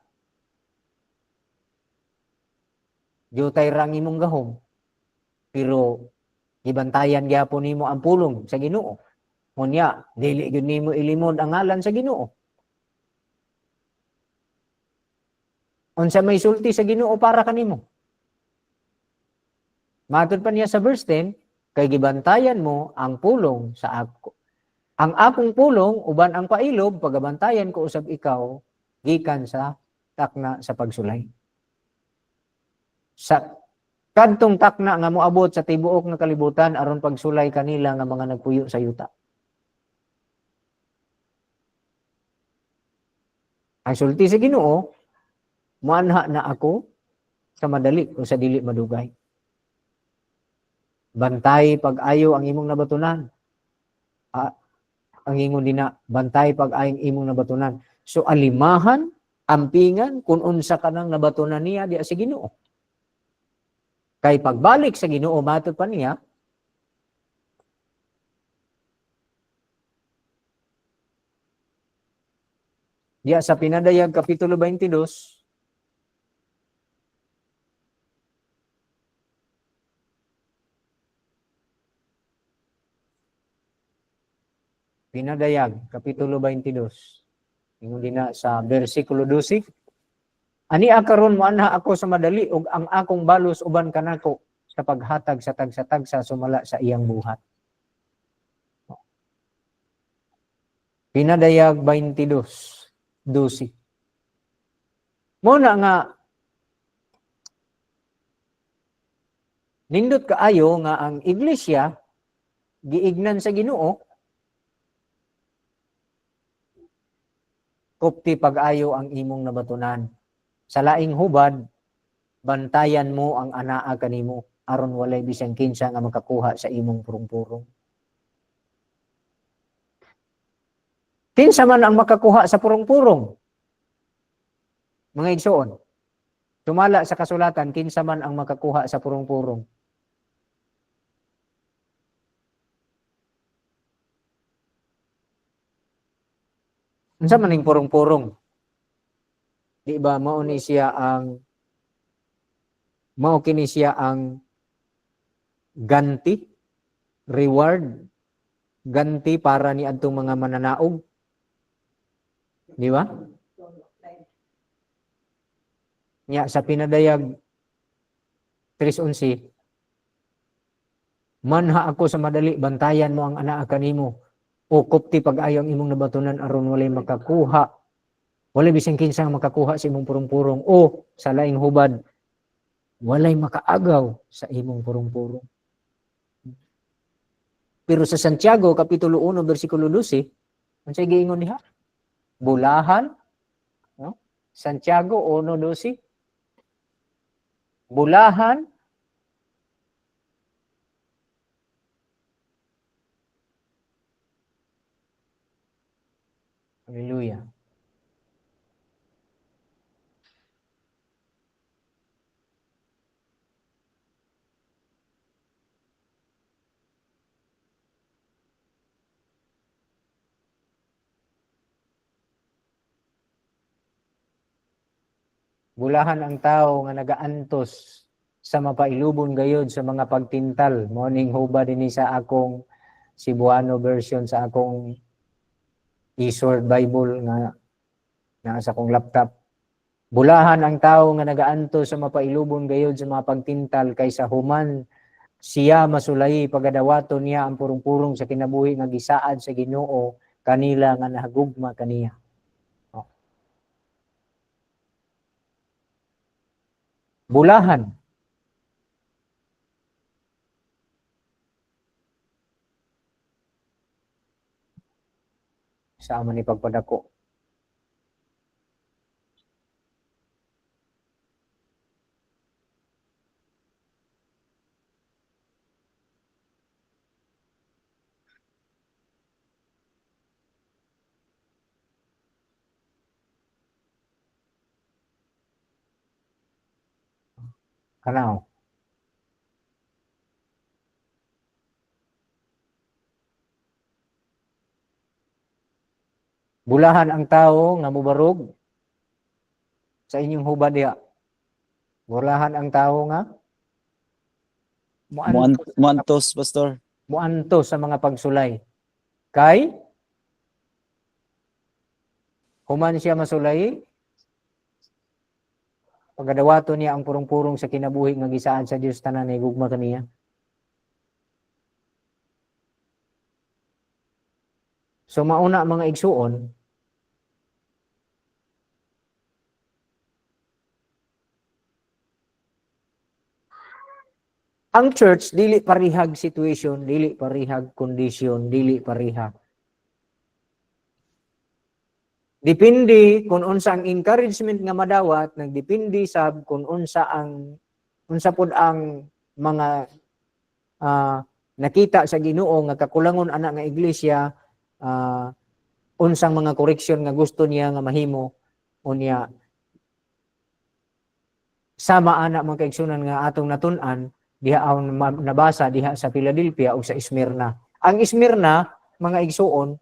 ang imong gahom, pero ibantayan gyapon nimo ang pulong sa Ginoo. Unya, dili gyud nimo ilimod ang ngalan sa Ginoo. Unsa may sulti sa Ginoo para kanimo? Matod pa niya sa verse 10, kay gibantayan mo ang pulong sa ako. Ang akong pulong uban ang pailob, pagabantayan ko usab ikaw gikan sa takna sa pagsulay. Sa kadtong takna nga moabot sa tibuok nga kalibutan aron pagsulay kanila nga mga nagpuyo sa yuta. Ang sulti sa Ginoo, muanha na ako sa madali o sa dili madugay. Bantay pag-ayo ang imong nabatunan. Ang ingon dina, bantay pag-ayo ang imong nabatunan. So alimahan, ampingan, kung unsa ka nang nabatunan niya diya sa Ginoo. Kay pagbalik sa Ginoo, matod pa niya, diya sa Pinadayag Kapitulo 22, Pinadayag, Kapitulo 22. Ingon din na sa versikulo 12. Ani karon mo anha ako sa madali ug ang akong balos uban kanako sa paghatag sa tagsa-tagsa sumala sa iyang buhat. Pinadayag 22:12. Mo na nga nindot kaayo nga ang iglesia giignan sa Ginoo kupti pag-ayo ang imong nabatunan. Sa laing hubad bantayan mo ang anaa kanimo aron walay bisan kinsa nga makakuha sa imong purong-purong. Kinsa man ang makakuha sa purong-purong? Mga igsoon. Sumala sa kasulatan, kinsa man ang makakuha sa purong-purong? Unsa man ning purong-purong? Di ba mao ni siya ang mao kini siya ang ganti, reward, ganti para ni adtong mga mananaog. Di ba? Nya sa pinadayag 3:11, manha ako sa madali, bantayan mo ang anaa kanimo. O kupti pag-ayo ang imong nabatunan aron walay makakuha. Walay bisan kinsa nga makakuha sa imong purong-purong. O sa laing hubad, walay makaagaw sa imong purong-purong. Pero sa Santiago, Kapitulo 1, versikulo 12, unsay giingon niya? Bulahan. No? Santiago 1:12. Bulahan. Hallelujah. Bulahan ang tao nga nagaantos sa mapailubon gayod sa mga pagtintal. Morning huba dinhi sa akong Cebuano version sa akong eSword Bible nga sa akong laptop. Bulahan ang tao nga nagaantos sa mapailubon gayod sa mga pagtintal kaysa human siya masulay pagadawaton niya ang purong-purong sa kinabuhi nga gisaad sa Ginoo kanila nga nahagugma kaniya. Bulahan. Sa man ni pagpadako. Kanaw. Bulahan ang tao nga mubarog sa inyong hubad diha. Bulahan ang tao nga Muantos, pastor. muanto sa mga pagsulay. Kay human siya masulay pagadawaton niya ang purong-purong sa kinabuhi nga gisaad sa Dios tanan na gugma kaniya. So mauna mga igsuon, ang church dili parihag situation, dili parihag condition, dili parihag. Depende kung unsa ang encouragement nga madawat, nagdepende sab kung unsa pud ang mga nakita sa Ginoo nga kakulangon ana nga iglesia, unsang mga koreksyon nga gusto niya nga mahimo unya sama ana mga kaigsunan nga atong natun-an diha ang nabasa diha sa Philadelphia o sa Smyrna. Ang Smyrna, mga igsuon,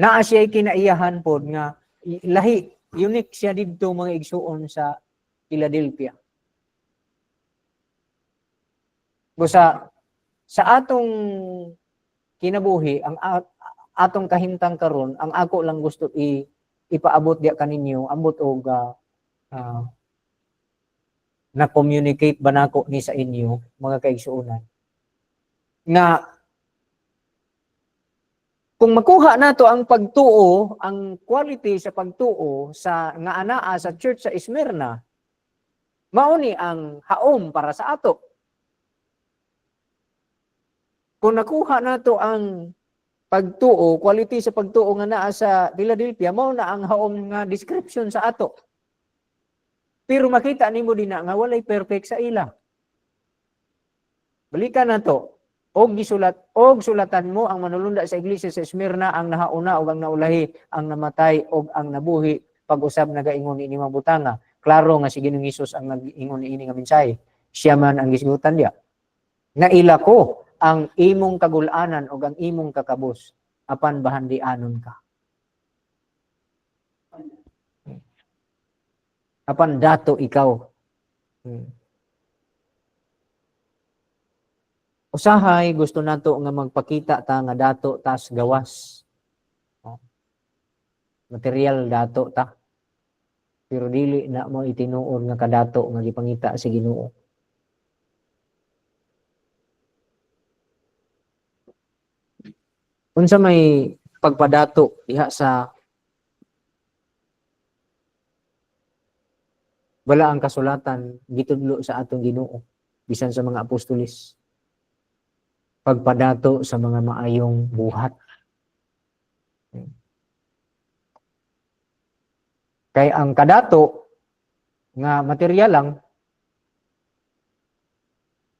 naa siya kinaiyahan pod nga lahi, unique siya didto mga igsuon sa Philadelphia. Busa sa atong kinabuhi, ang atong kahimtang karon, ang ako lang gusto ipaabot diya kaninyo ambot og na-communicate ba nako ni sa inyo mga kaigsuonan nga kung makuha nato ang pagtuo, ang quality sa pagtuo sa nga anaa sa church sa Smyrna, mao ni ang haom para sa ato. Kung nakuha nato ang pagtuo, quality sa pagtuo nga naa sa Philadelphia, mao na ang haom nga description sa ato. Pero makita nimo din na nga walay perfect sa ila. Balikan nato, og sulatan mo ang manulunda sa iglesia sa Smyrna ang nahauna ug ang naulahi, ang namatay ug ang nabuhi, pag-usab nagaingon ini mga butanga. Klaro nga si Ginoong Hesus ang nag-ingon ini nga mensahe. Siya man ang gisgutan diya. Naila ko ang imong kagul-anan ug ang imong kakabus apan bahandianon ka. Apan dato ikaw. Usahay gusto nato nga magpakita ta nga dato tas gawas. Material dato ta. Pero dili na mo itinuod nga kadato nga gipangita sa Ginoo. Unsa may pagpadato diha sa wala ang kasulatan gitudlo sa atong Ginoo bisan sa mga apostolis. Pagpadato sa mga maayong buhat. Kay ang kadato nga material lang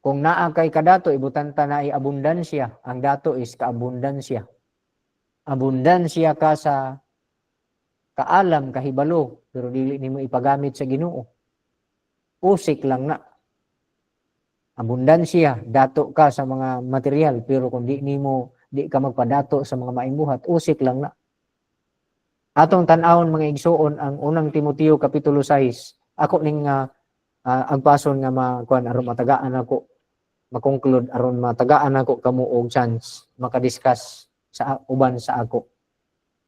kung naa kay kadato ibutan ta na ay abundansya. Ang dato is kaabundansya. Abundansya ka sa kaalam, kahibalo, pero dili nimo ipagamit sa Ginoo. Usik lang na. Abundansya, dato ka sa mga material, pero kung di ka magpadato sa mga maayong buhat, usik lang na. Atong tan-awon mga igsuon ang unang Timoteo kapitulo 6. Ako ning agpason nga makuan aron matagaan ako, makonclude aron matagaan ako kamo og chance makadiscuss sa uban sa ako.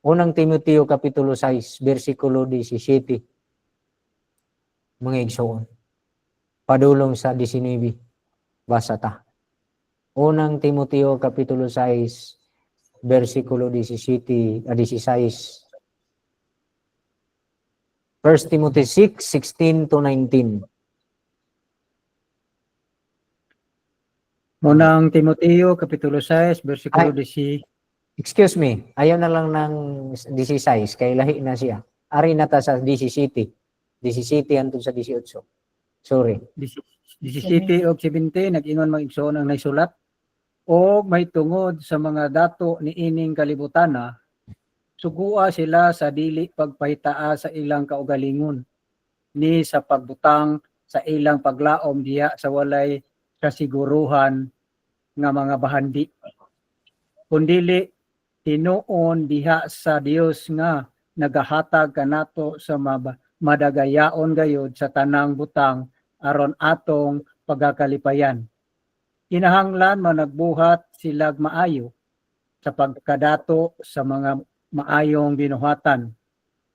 Unang Timoteo kapitulo 6 bersikulo 17. Mga igsuon. Padulong sa 19. Basa ta. Unang Timoteo kapitulo 6 bersikulo 16. 1 Timothy 6:16 to 19. Unang Timoteo kapitulo 6 bersikulo 10. Excuse me, ayaw na lang ng 16 kay lahi na siya. Ari na ta sa 17. 17 hangtod sa 18. Sorry. 17 o 17 nag-ingon mga igsoon ang naisulat o may tungod sa mga dato ni ining kalibutana sugua sila sa dili pagpahitaa sa ilang kaugalingon ni sa pagbutang sa ilang paglaom diha sa walay kasiguruhan nga mga bahandi kundili tinuon diha sa Dios nga nagahatag kanato sa madagayaon gayud sa tanang butang aron atong pagakalipayan. Kinahanglan managbuhat silag maayo sa pagkadato sa mga maayong binuhatan,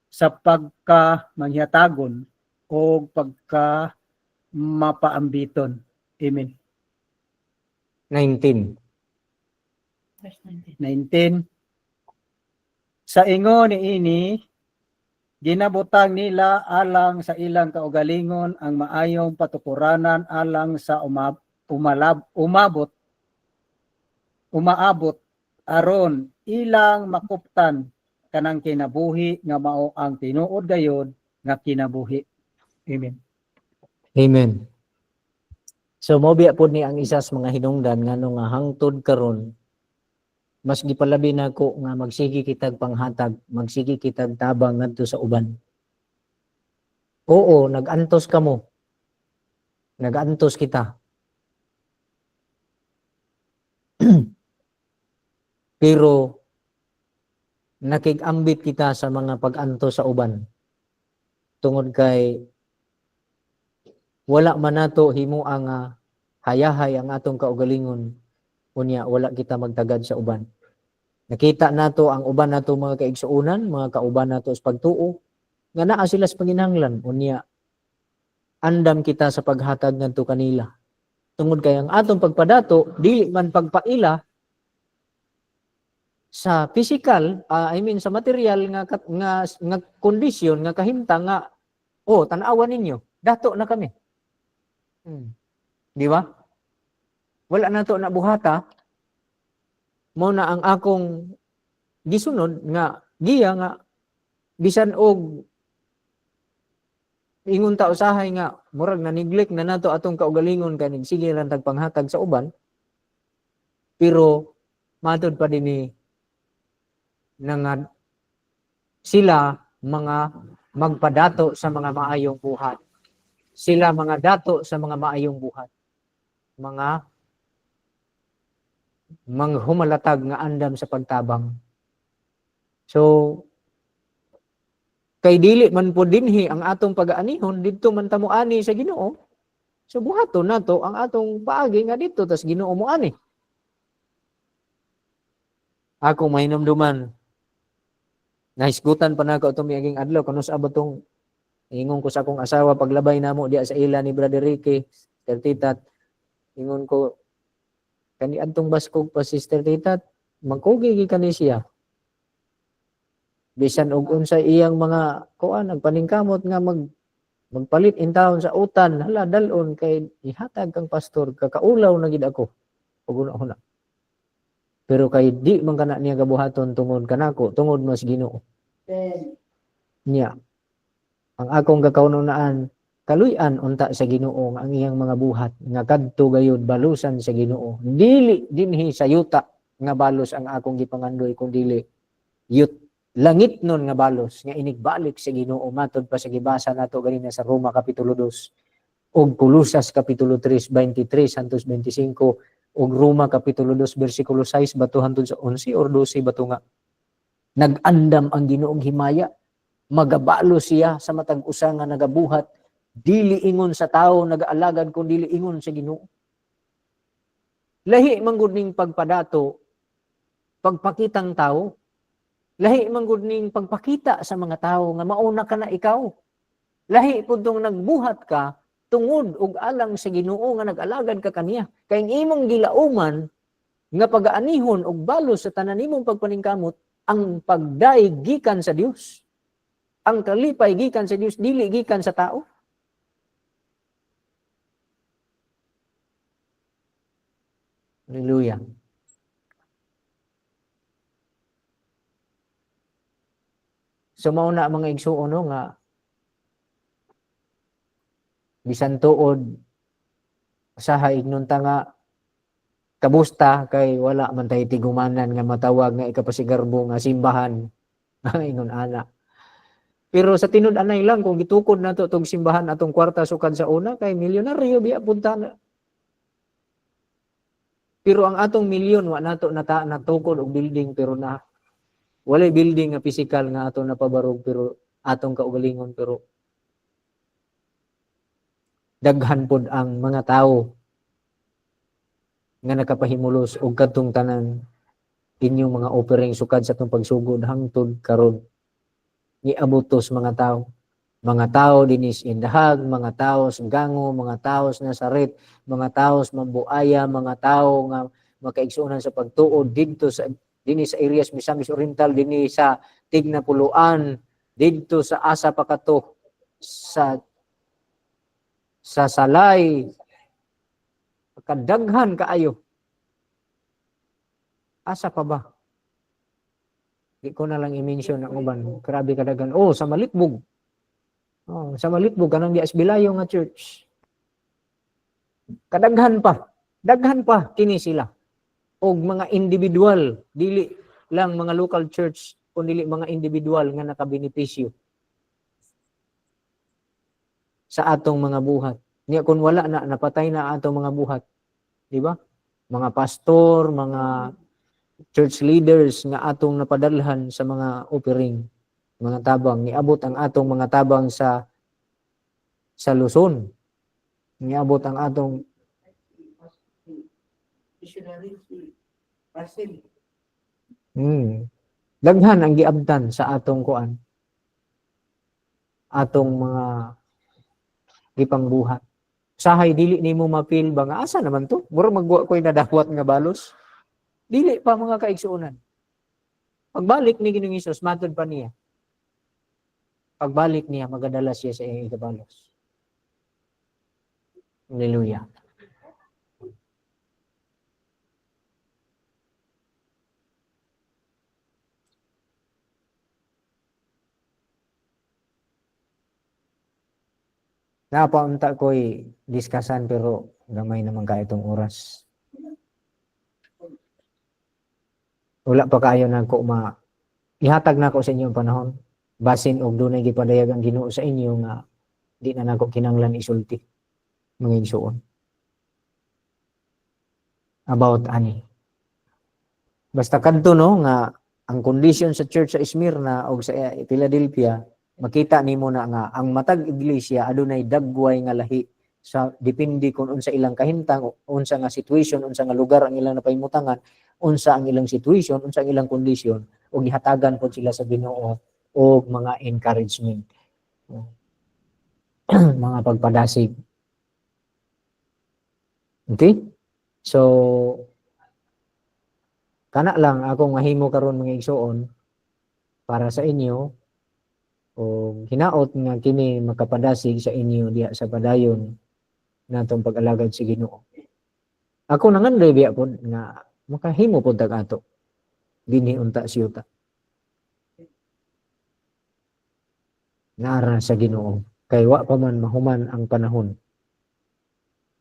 sa pagka-manghiyatagon o pagka-mapaambiton. Amen. 19. 19. Sa ingon ni ini, ginabutang nila alang sa ilang kaugalingon ang maayong patukuranan alang sa umaabot aron ilang makuptan kanang kinabuhi nga mao ang tinuod gayud nga kinabuhi. Amen. Amen. So mobiya pod ni ang isa sa mga hinungdan ngano nga hangtod karon mas gipalabi nako nga magsigi kitag panghatag, magsigi kitag tabang ngadto sa uban. Oo, nag-antos kamo. Nag-antos kita. Pero nakig-ambit kita sa mga pag-antos sa uban. Tungod kay wala man nato himua nga hayahay ang atong kaugalingon unya wala kita magtagad sa uban. Nakita nato ang uban nato mga kaigsuonan, mga kauban nato sa pagtuo, nga naa sila sa panginahanglan. Unya, andam kita sa paghatag ngadto kanila. Tungod kay ang atong pagpadato, dili man pagpaila sa physical, sa material nga kondisyon, nga kahimtang nga, oh, tanawan ninyo, dato na kami. Di ba? Wala na to na buhata, mo na ang akong gisunod nga giya nga bisan og ingon ta usahay nga murag na neglect na nato atong kaugalingon kanig sige lang tagpanghatag sa uban, pero matud pa dinhi nga sila mga magpadato sa mga maayong buhat. Sila mga dato sa mga maayong buhat. Mga manghumalatag nga andam sa pagtabang. So, kay dili man po dinhi ang atong pag-aanihon, dito man tamo ani sa Ginoo. So, buhaton nato ang atong paagi nga dito, tas Ginoo mo ani. Ako mahinumduman, nahisgutan pa na ako itong miaging adlaw, kanus abatong ingon ko sa akong asawa, paglabay na mo diya sa ila ni Brother Ricky, Sister Titat, ingon ko, kani adtong baskog pa Sister Titat, magkugigi kani siya. Bisan og unsa iyang mga kuan nagpaningkamot nga magpalit in taon sa utan, hala dalon kay ihatag kang pastor, kakaulaw na gid ako. Ug una. Pero kay di man kana niya gabuhaton tungod kanako, tungod mas Ginoo. Niya. Ang akong gakaununaan, kaluy-an unta sa Ginoo ang iyang mga buhat nga kadto gayud balusan sa Ginoo. Dili dinhi sa yuta nga balos ang akong gipangandoy kun dili langit nun nga balos nga inigbalik sa Ginoo matod pa sa gibasa nato ganina sa Roma kapitulo 2 ug Colosas kapitulo 3 23 santos 25 ug Roma kapitulo 2 bersikulo 6 bato hangtod sa 11 or 12 bato nga nag-andam ang Ginoong himaya, magabalo siya sa matag usa nga nagabuhat, dili ingon sa tao nagaalagad kun dili ingon sa Ginoo. Lahi man gud ning pagpadato, pagpakitang tao. Lahi man gud ning pagpakita sa mga tao nga mauna ka na ikaw. Lahi pud tong nagbuhat ka tungod ug alang sa Ginoo nga nag-alagad ka kaniya. Kay ang imong gilauman nga pag-aanihon og balos sa tanan nimong pagpaningkamot ang pagdaig gikan sa Dios. Ang kalipay gikan sa Dios, dili gikan sa tao. Hallelujah. So mauna mga igsuon no nga bisan tuod usaha ignunta nga kabusta kay wala man tay tigumanan nga matawag nga ikapasigarbo nga simbahan ingon ana. Pero sa tinud anay lang kung gitukod nato tong simbahan atong kwarta sukad sa una kay milyonaryo biya punta na. Pero ang atong milyon wa nato natukod og building pero na walay building nga physical nga atong napabarog pero atong kaugalingon pero daghan pod ang mga tawo nga nakapahimulos og kadtong tanan inyong mga offering sukad sa atong pagsugod hangtod karon niabutos mga tawo. Mga tao dinis Indahag, mga tao sa Gango, mga tao sa Nazaret, mga tao sa Mambuaya, mga tao nga makaigsuonan sa pagtuod didto sa dinis sa areas Misamis Oriental, dinis sa Tignapuluan, didto sa Asa Pakato, sa Salay, kadaghan kaayo. Asa pa ba? Di ko na lang i-mention ang uban. Grabe kadaghan. Oh, sa Malitbog. Oh, sa Malitbog, kanang di Asbilayo nga church. Kadaghan pa. Daghan pa kini sila. Og mga individual, dili lang mga local church, kundi mga individual nga nakabenepisyo sa atong mga buhat. Niya kung wala na, napatay na atong mga buhat. Di ba? Mga pastor, mga church leaders nga atong napadalhan sa mga offering, mga tabang. Niabot ang atong mga tabang sa Luzon. Niabot ang atong Daghan ang giabtan sa atong kuan, atong mga gipangbuhat. Sahay dili nimo mapil ba nga asa naman to? Mura magwa ko'y nadawat nga balos. Dili pa mga kaigsuonan. Pagbalik ni Ginoong Hesus, matod pa niya. Pagbalik niya, magadala siya sa iyong ikabalos. Hallelujah. Napaunta ko'y diskasan pero gamay naman ka itong oras. Wala pa kayo na ko ihatag na ko sa inyong panahon. Basin og dunay gipadayag ang Ginoo sa inyo nga di na nako kinanglan isulti mga igsuon. About ani. Basta kadto no nga ang condition sa church sa Smyrna o sa Philadelphia, makita nimo na nga ang matag iglesia adunay dagway nga lahi sa depende kung unsa ilang kahimtang, unsa nga situation, unsa nga lugar ang ilang napahimutangan, unsa ang ilang situation, unsa ang ilang kondisyon, ug gihatagan pod sila sa Ginoo o mga encouragement. Mga pagpadasig. Okay? So, kana lang akong mahimo karon mga igsuon para sa inyo o hinaot nga kini makapadasig sa inyo diha sa padayon natong pag-alagad sa Ginoo. Ako nangandoy biya pod nga makahimo pod tag ato dinhi unta siyuta. Nara sa Ginoo kay wa pa man mahuman ang panahon.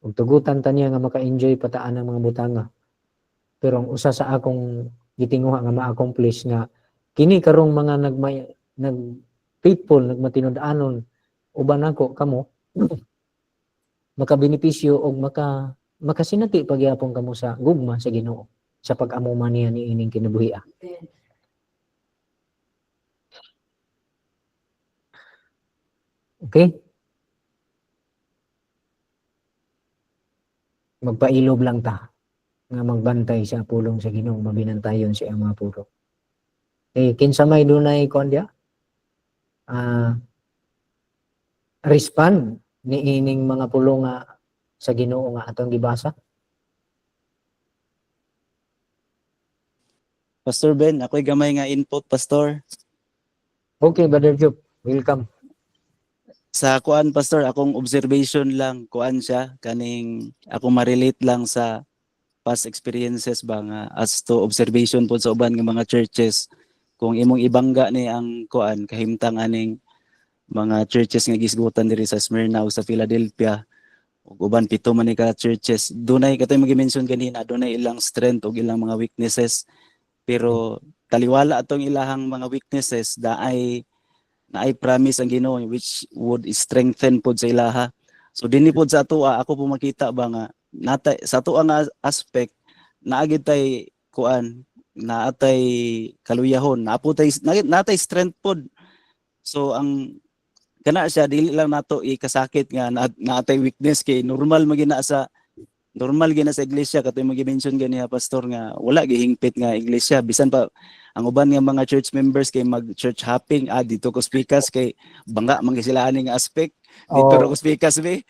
Ug tugutan ta niya nga maka-enjoy pataan ang mga butanga. Pero ang usa sa akong gitinguha nga ma-accomplish nga kini karong mga nag faithful nagmatinud-anon uban nako kamo makabenepisyo og makasinati pagyapon kamo sa gugma sa Ginoo sa pag-amuma niya ni ining kinabuhi. Okay? Magpailob lang ta nga magbantay sa pulong sa Ginoo mabinantayon siya ang mga pulo. Kinsa may dunay kon dia? Respond ni ining mga pulo nga sa Ginoo nga atong gibasa. Pastor Ben, ako'y gamay nga input, Pastor. Okay, Brother Job. Welcome. Sa kuan, Pastor, akong observation lang, kuan siya, kaning ako ma-relate lang sa past experiences ba nga as to observation po sa uban nga mga churches. Kung imong ibangga ni ang kuan, kahimtang aning mga churches nga gisgutan diri sa Smyrna o sa Philadelphia, ug uban pito man ni ka churches, dunay katoy magi-mention kanina, dunay ilang strength ug ilang mga weaknesses. Pero taliwala atong ilahang mga weaknesses naay promise ang Ginoo which would strengthen pod sa ilaha. So dinhi pod sa atoa ako po makita ba nga natay sa atoa nga aspect naagid tay kuan naatay kaluyahon natay strength pod. So ang kana siya dili lang nato ikasakit nga naatay weakness kay normal magina sa iglesia katoy magi-mention ganiya pastor nga wala gihingpit nga iglesia bisan pa ang uban nga mga church members kay mag church hopping dito ko speakers kay bangga man sila ani nga aspect dito ko speakers be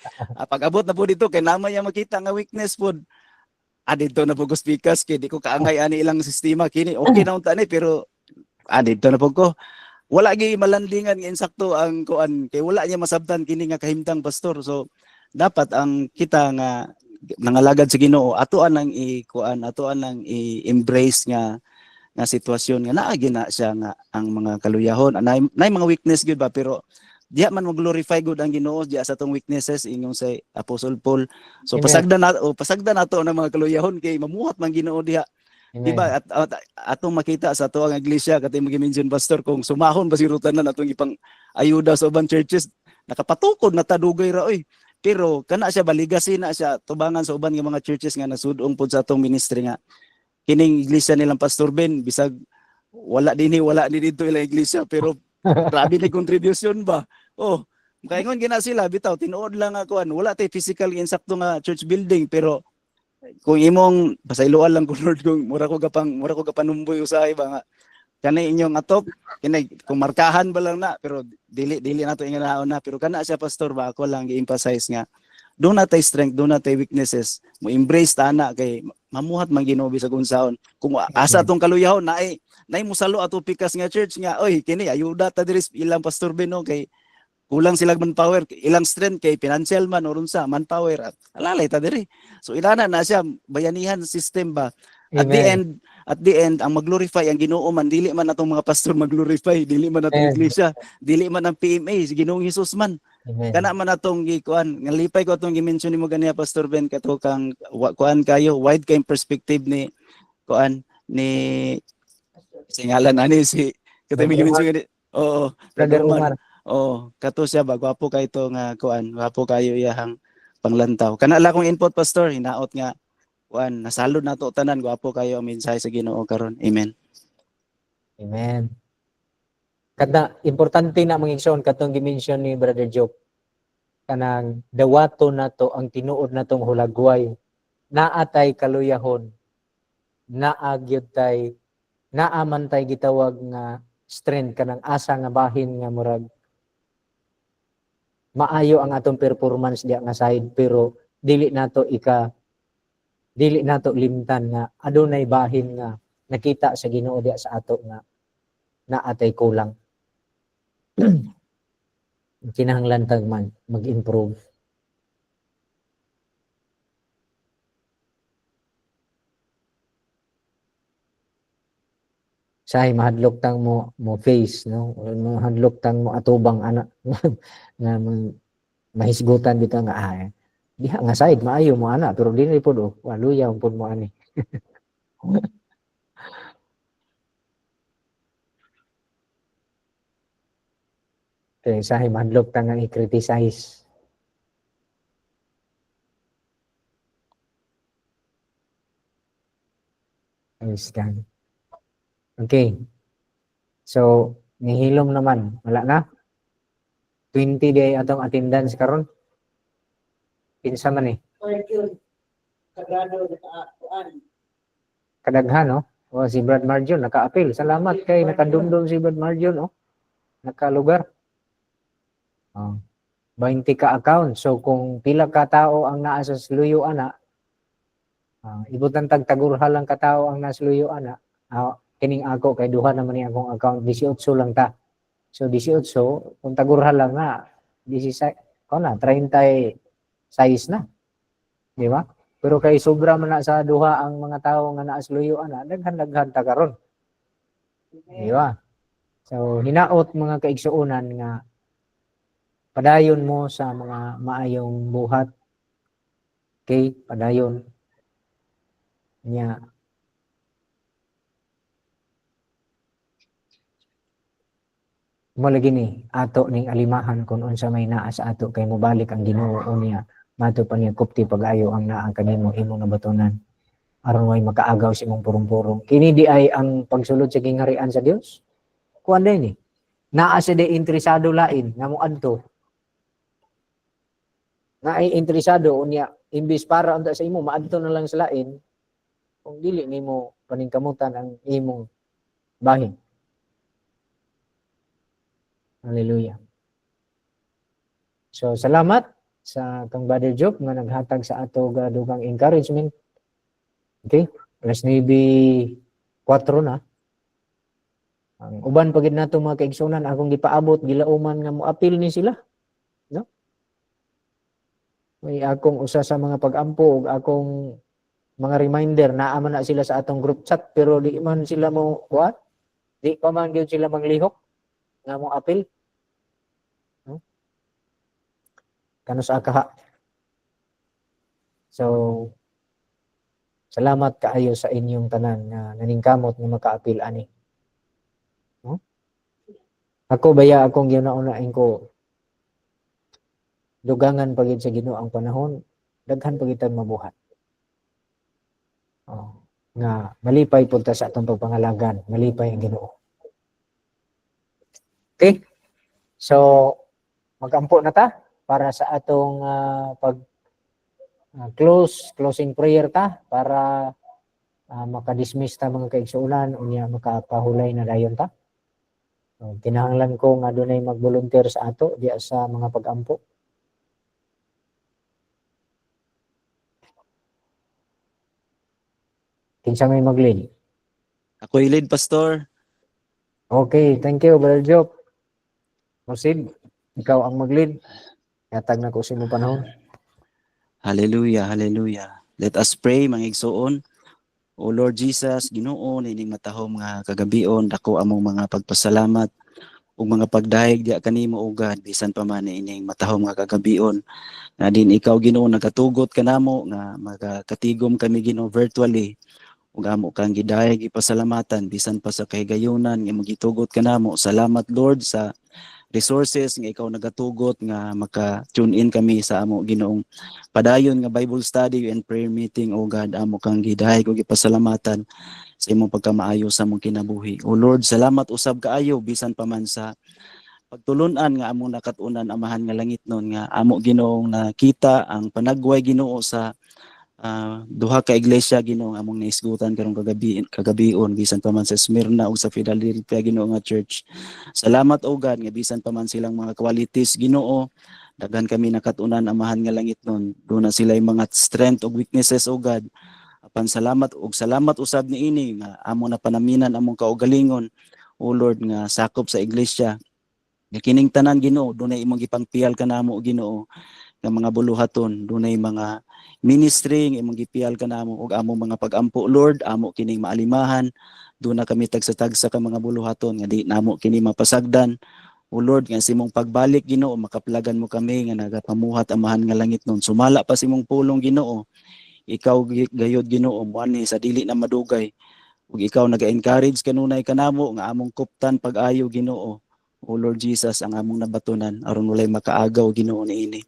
pag-abot na po dito kay namay yang makita nga weakness pod dito na po ko speakers kay di ko kaangay ani ilang sistema kini okay na unta ni pero dito na po ko wala gi malandingan nga insakto ang kuan kay wala niya masabtan kini nga kahimtang pastor. So dapat ang kita nga nangalagad sa Ginoo atoan nang ikuan atoan nang i-embrace nga sitwasyon nga naa gina siya nga ang mga kaluyahon nay mga weakness gud ba pero diha man mo glorify gud ang Ginoo diha sa tong weaknesses inyong sa Apostle Paul. So pasagdan nato ng mga kaluyahon kay mamuhat man Ginoo diha. Diba at atong makita sa ato ang iglesia katay magi-mention pastor kung sumahon basirutan na natong ipang ayuda sa ubang churches nakapatukod na tadugay ra oy. Pero kana siya baligasi na siya tubangan sa uban nga mga churches nga nasudong pod sa atong ministry nga kining iglesia nilang Pastor Ben bisag wala ni dito ilang iglesia pero grabe ni contribution ba. Kaingon gina sila bitaw tinuod lang ako wala tay physical insakto nga church building pero kung imong pasayloan lang ko Lord kung mura ko gapanumboy usahay ba nga kanay inyong atop kinay kung markahan ba lang na pero dili nato inganaon na pero kana siya pastor ba ako lang gi-emphasize nga do na tay strength do na tay weaknesses mo embrace ta na kay mamuhat man Ginoo bisag unsaon kung asa tong kaluyahon naay musalo ato pikas nga church nga oy kini ayuda ta diri ilang pastor Beno kay kulang sila manpower ilang strength kay financial man or unsa manpower alalay ta diri so ilana na siya bayanihan system ba Amen. at the end ang maglorify ang Ginoo man dili man atong mga pastor maglorify dili man atong Amen. iglesia dili man ang PMA si Ginoong Hesus man Amen. kana man atong gikuan ngalipay ko atong gi-mention nimo ganiya Pastor Ben kato kang kuan kayo wide kay perspective ni kuan ni singalan ani si kato mi gi-mention gani oo Brother Brother Umar. Umar oo kato siya ba gwapo kay to nga kuan gwapo kayo iyahang panglantaw kana la kong input pastor hinaot nga kuan nasalod nato tanan gwapo kayo ang mensahe sa Ginoo karon amen. Amen. Kada importante na mangigsoon katong gi-mention ni Brother Job kanang dawato nato ang tinuod natong hulagway naatay kaluyahon naagyud tay naaman tay gitawag nga strength kanang asa nga bahin nga murag maayo ang atong performance diya nga side pero dili nato limtan nga adunay bahin nga nakita sa Ginoo diya sa ato nga naatay kulang. Kinahanglan tag man mag-improve. Sahay mahadlok tang mo face no mahadlok tang mo atubang ana nga mahisgutan bitaw nga diha nga side maayo mo ana pero dili pud waluya pud mo ani. Kaya sahay mahadlok tang nga i-criticize. Ayos kan. Okay. So, nihilom naman. Wala na? 20 day atong attendance karon. Pinsa man eh. Kadaghan, no? O, si Brad Marjon, naka-appeal. Salamat kay nakadumdum si Brad Marjon, no? Nakalugar. Oh. 20 ka account. So, kung pila ka tao ang naa sa sluyo, ana, ibutan tagtagurha lang ka tao ang nasluyo, ana, kining ako, kay duha naman ni akong account, 18 lang ta. So, 18, kung tagurha lang na, 16, 36 na. Di ba? Pero kay sobra man na sa duha ang mga tao nga naasluyo, ana, daghan-daghan ta karon. Di ba? So, hinaot mga kaigsuunan nga padayon mo sa mga maayong buhat. Okay? Padayon. Nya. Mo lagi ni ato ning alimahan kung unsa may naa sa ato kay mobalik ang Ginoo niya mato pa niya kupti pag-ayo ang naa kanimo imong nabatunan aron way makaagaw sa imong purong-purong. Kini di ay ang pagsulod sa gingharian sa Dios. Kuan din ni. Naa sa de interesado lain nga moadto. Nga ay interesado unya imbis para unta sa imo maadto na lang sa lain kung dili nimo paningkamutan ang imong bahin. Hallelujah. So salamat sa kang Brother Job nga naghatag sa ato dugang encouragement. Okay? Alas 9:04 na. Ang uban pagid nato mga kaigsunan akong gipaabot gilauman nga moapil ni sila. No? May akong usa sa mga pag-ampo ug akong mga reminder naa man na sila sa atong group chat pero di man sila mo what? Di pa man gyud sila manglihok nga mo apil. No? Kano sa kaha. So salamat kaayo sa inyong tanan nga naningkamot nga makaapil ani. No? Ako baya akong ginaunain ko dugangan pagid sa Ginoo ang panahon daghan pagitan mabuhat. Oh, nga malipay punta sa atong pagpangalagan, malipay ang Ginoo. Okay? So magampo na ta para sa atong closing prayer ta para makadismiss ta mga kaigsuunan unya makapahulay na dayon ta. So, kinahanglan ko nga dunay mag-volunteer sa ato diya sa mga pag-ampo. Kinsa may mag-lead? Ako lead, Pastor. Okay, thank you, Brother Job. Proceed. Ikaw ang mag-lead. Yatag na ko sa imong panahon. Hallelujah, hallelujah. Let us pray, mga igsoon. O Lord Jesus, Ginoo, nining matahom nga kagabion, dako among mga pagpasalamat ug mga pagdayeg diya kanimo o God, bisan pa man ining matahom nga kagabion. Nga din ikaw Ginoo nagatugot kanamo nga magakatigom kami Ginoo virtually. Ug amo kang gidayeg ipasalamatan bisan pa sa kahigayunan nga magitugot kanamo. Salamat Lord sa resources nga ikaw nagatugot nga maka-tune in kami sa amo Ginoong padayon nga Bible study and prayer meeting o God, amo kang gidayeg ug ipasalamatan sa imong pagkamaayo sa among kinabuhi. O Lord, salamat usab kaayo bisan pa man sa pagtulunan nga among nakatunan amahan nga langit nun nga amo Ginoong nakita ang panagway Ginoo sa duha ka iglesia Ginoo among naisgutan karong kagabion bisan pa man sa Smyrna ug sa Philadelphia Ginoo nga church. Salamat o God nga bisan pa man silang mga qualities Ginoo, daghan kami nakatunan amahan nga langit nun. Doon na sila yung mga strength ug weaknesses o God. Apan salamat usab niini nga amo na panaminan among kaugalingon o Lord nga sakop sa iglesia. Nga kining tanan Ginoo, dunay imong gipangpiyal kanamo Ginoo nga mga buluhaton, dunay mga ministry nga imong gipiyal kanamo ug among mga pag-ampo Lord, amo kining maalimahan. Doon na kami tagsa-tagsa ka mga buluhaton nga di namo kini mapasagdan. O Lord, nga simong pagbalik Ginoo, makaplagan mo kami nga nagapamuhat amahan nga langit nun. Sumala pa simong pulong Ginoo. Ikaw gayod Ginoo, muani sa dili na madugay. Ug ikaw naga-encourage kanunay kanamo nga among kuptan pag-ayo Ginoo. O Lord Jesus, ang among nabatunan aron walay makaagaw Ginoo niini.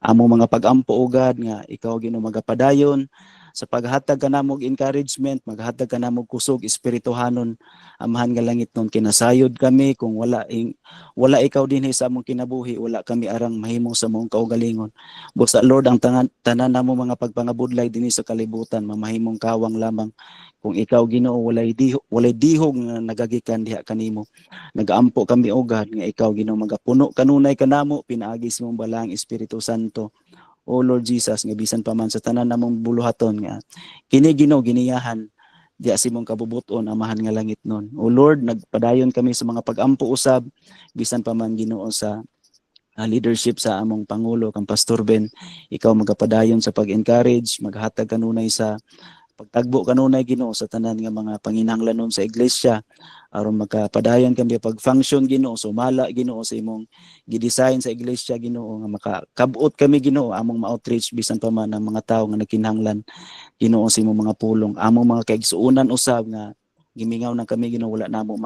Among mga pag-ampo o God nga ikaw Ginoo magapadayon sa paghatag kanamo og encouragement, maghatag kanamo kusog espirituhanon amahan nga langit nun. Kinasayod kami kung wala ikaw dinhi sa among kinabuhi, wala kami arang mahimo sa among kaugalingon. Busa Lord, ang tanan namo mga pagpangabudlay dinhi sa kalibutan mamahimong kawang lamang kung ikaw Ginoo walay dihog nga nagagikan diha kanimo. Nagaampo kami o God nga ikaw Ginoo magapuno kanunay kanamo pinaagi sa imong balang Espiritu Santo. O Lord Jesus, nga bisan pa man sa tanan namong buluhaton nga kini Ginoo giniyahan diya si mong kabubuton amahan nga langit nun. O Lord, nagpadayon kami sa mga pag-ampo usab bisan pa man Ginoo sa leadership sa among pangulo kang Pastor Ben. Ikaw magapadayon sa pag-encourage, maghatag kanunay sa pagtagbo kanunay Ginoo sa tanan nga mga panginahanglanon sa iglesia aron makapadayon kami pag-function Ginoo, sumala Ginoo sa imong gidesign sa iglesia Ginoo nga makakabot kami Ginoo among ma-outreach bisan pa man ang mga tawo nga nagkinahanglan Ginoo sa imong mga pulong. Among mga kaigsuonan usab nga gimingaw na kami Ginoo, wala namo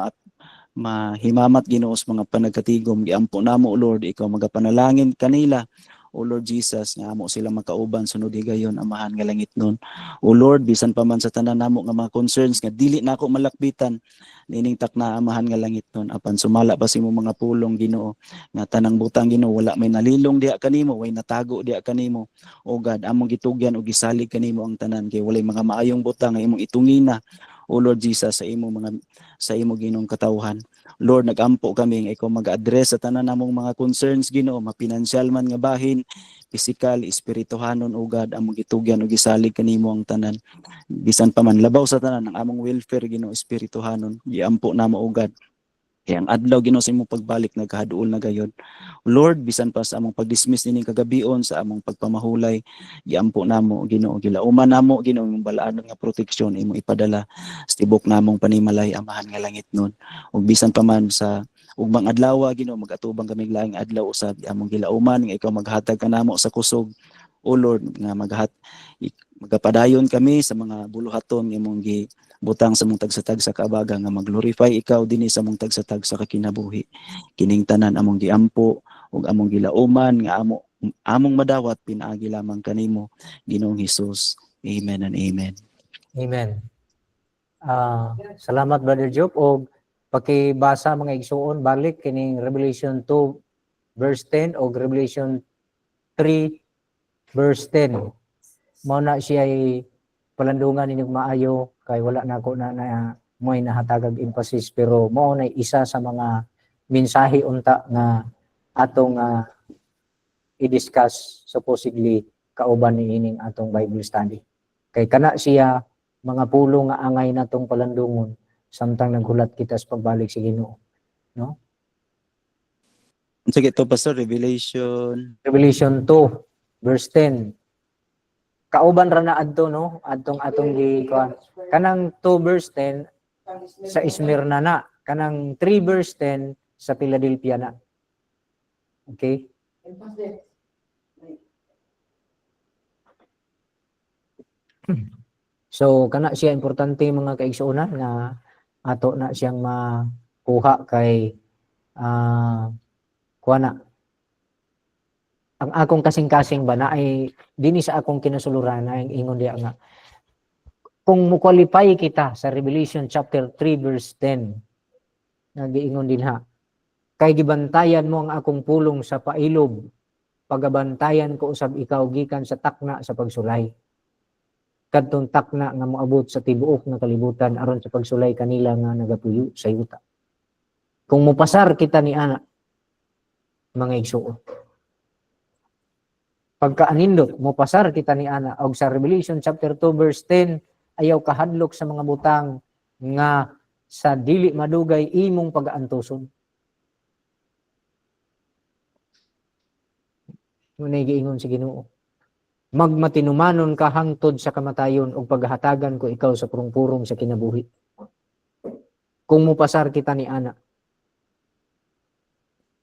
mahimamat Ginoo sa mga panagkatigom, giampo namo Lord, ikaw magapanalangin kanila o Lord Jesus nga amo sila makauban sunod higayon amahan nga langit nun. O Lord, bisan pa man sa tanan namo nga mga concerns nga dili nako malakbitan nining takna amahan nga langit nun, apan sumala pa simo mga pulong Ginoo nga tanang butang Ginoo wala may nalilong diha kanimo, way natago diha kanimo. O God, among gitugyan o gisalig kanimo ang tanan kay walay mga maayong butang nga imong itungina o Lord Jesus sa imo Ginong katawhan. Lord, nagampo kami nga ikaw mag-address sa tanan namong mga concerns Ginoo, mapinansiyal man nga bahin, physical, espirituhanon o God, among gitugyan o gisalig kanimo ang tanan. Bisan pa man labaw sa tanan ang among welfare Ginoo, espirituhanon, giampo namo o God. Kaya ang adlaw Ginoo sa imong pagbalik nagkahaduol na gayon. Lord, bisan pa sa among pag-dismiss nining kagabion sa among pagpamahulay, giampo namo Ginoo, gilauman namo Ginoo imong balaanon nga proteksyon imong ipadala sa tibok namong panimalay amahan nga langit nun. Ug bisan pa man sa ugmang adlaw Ginoo, magatubang kami laing adlaw usab among gilauman nga ikaw maghatag kanamo sa kusog. O Lord, nga magapadayon kami sa mga buluhaton imong butang sa mong tagsatag sa kaabaga nga mag-glorify ikaw dinhi sa mong tagsatag sa kakinabuhi. Kining tanan among giampo ug among gilauman nga among madawat pinaagi lamang kanimo Ginoong Hesus. Amen and amen. Amen. Salamat Brother Job og pakibasa mga igsuon balik kining Revelation 2 verse 10 og Revelation 3 verse 10. mao na siya palandungan ninyong maayo kay wala na ako na mo'y nahatagag emphasis pero mao na isa sa mga mensahe unta nga atong i-discuss supposedly kauban ni ining atong Bible study. Kay kana siya mga pulo nga angay natong palandungon samtang naghulat kita sa pagbalik sa Ginoo. No? Sige to Pastor, Revelation. Revelation 2 verse 10. Kauban ra na adto no, atong gikuan. Kanang 2 verse 10 sa Smyrna na, kanang 3 verse 10 sa Philadelphia na. Okay? So kana siya importante mga kaigsuonan nga ato na siyang makuha kay kuha na. Ang akong kasing-kasing ba na ay dini sa akong kinasuluran na ang ingon diya nga kung mo-qualify kita sa Revelation chapter 3 verse 10 nagiingon din ha kay gibantayan mo ang akong pulong sa pailob pagabantayan ko usab ikaw gikan sa takna sa pagsulay kadtong takna nga moabot sa tibuok nga kalibutan aron sa pagsulay kanila nga nagapuyo sa yuta kung mopasar kita ni ana mga igsuon pagkaanindot mopasar kita ni ana og sa Revelation chapter 2 verse 10 ayaw kahadlok sa mga butang nga sa dili madugay imong pag-aantuson. Munay giingon si Ginoo. Magmatinumanon ka hangtod sa kamatayon ug paghatagan ko ikaw sa purong-purong sa kinabuhi. Kung mopasar kita ni ana.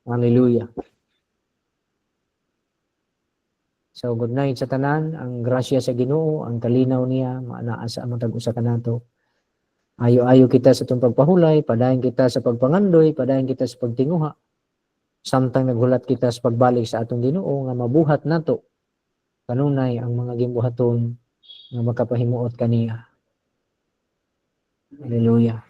Hallelujah. So good night sa tanan, ang grasya sa Ginoo, ang kalinaw niya, maanaa sa among tag-usa kanato. Ayo-ayo kita sa itong pagpahulay, padayon kita sa pagpangandoy, padayon kita sa pagtinguha. Samtang naghulat kita sa pagbalik sa atong Ginoo nga mabuhat nato. Kanunay ang mga gimbuhaton nga makapahimuot kaniya. Hallelujah.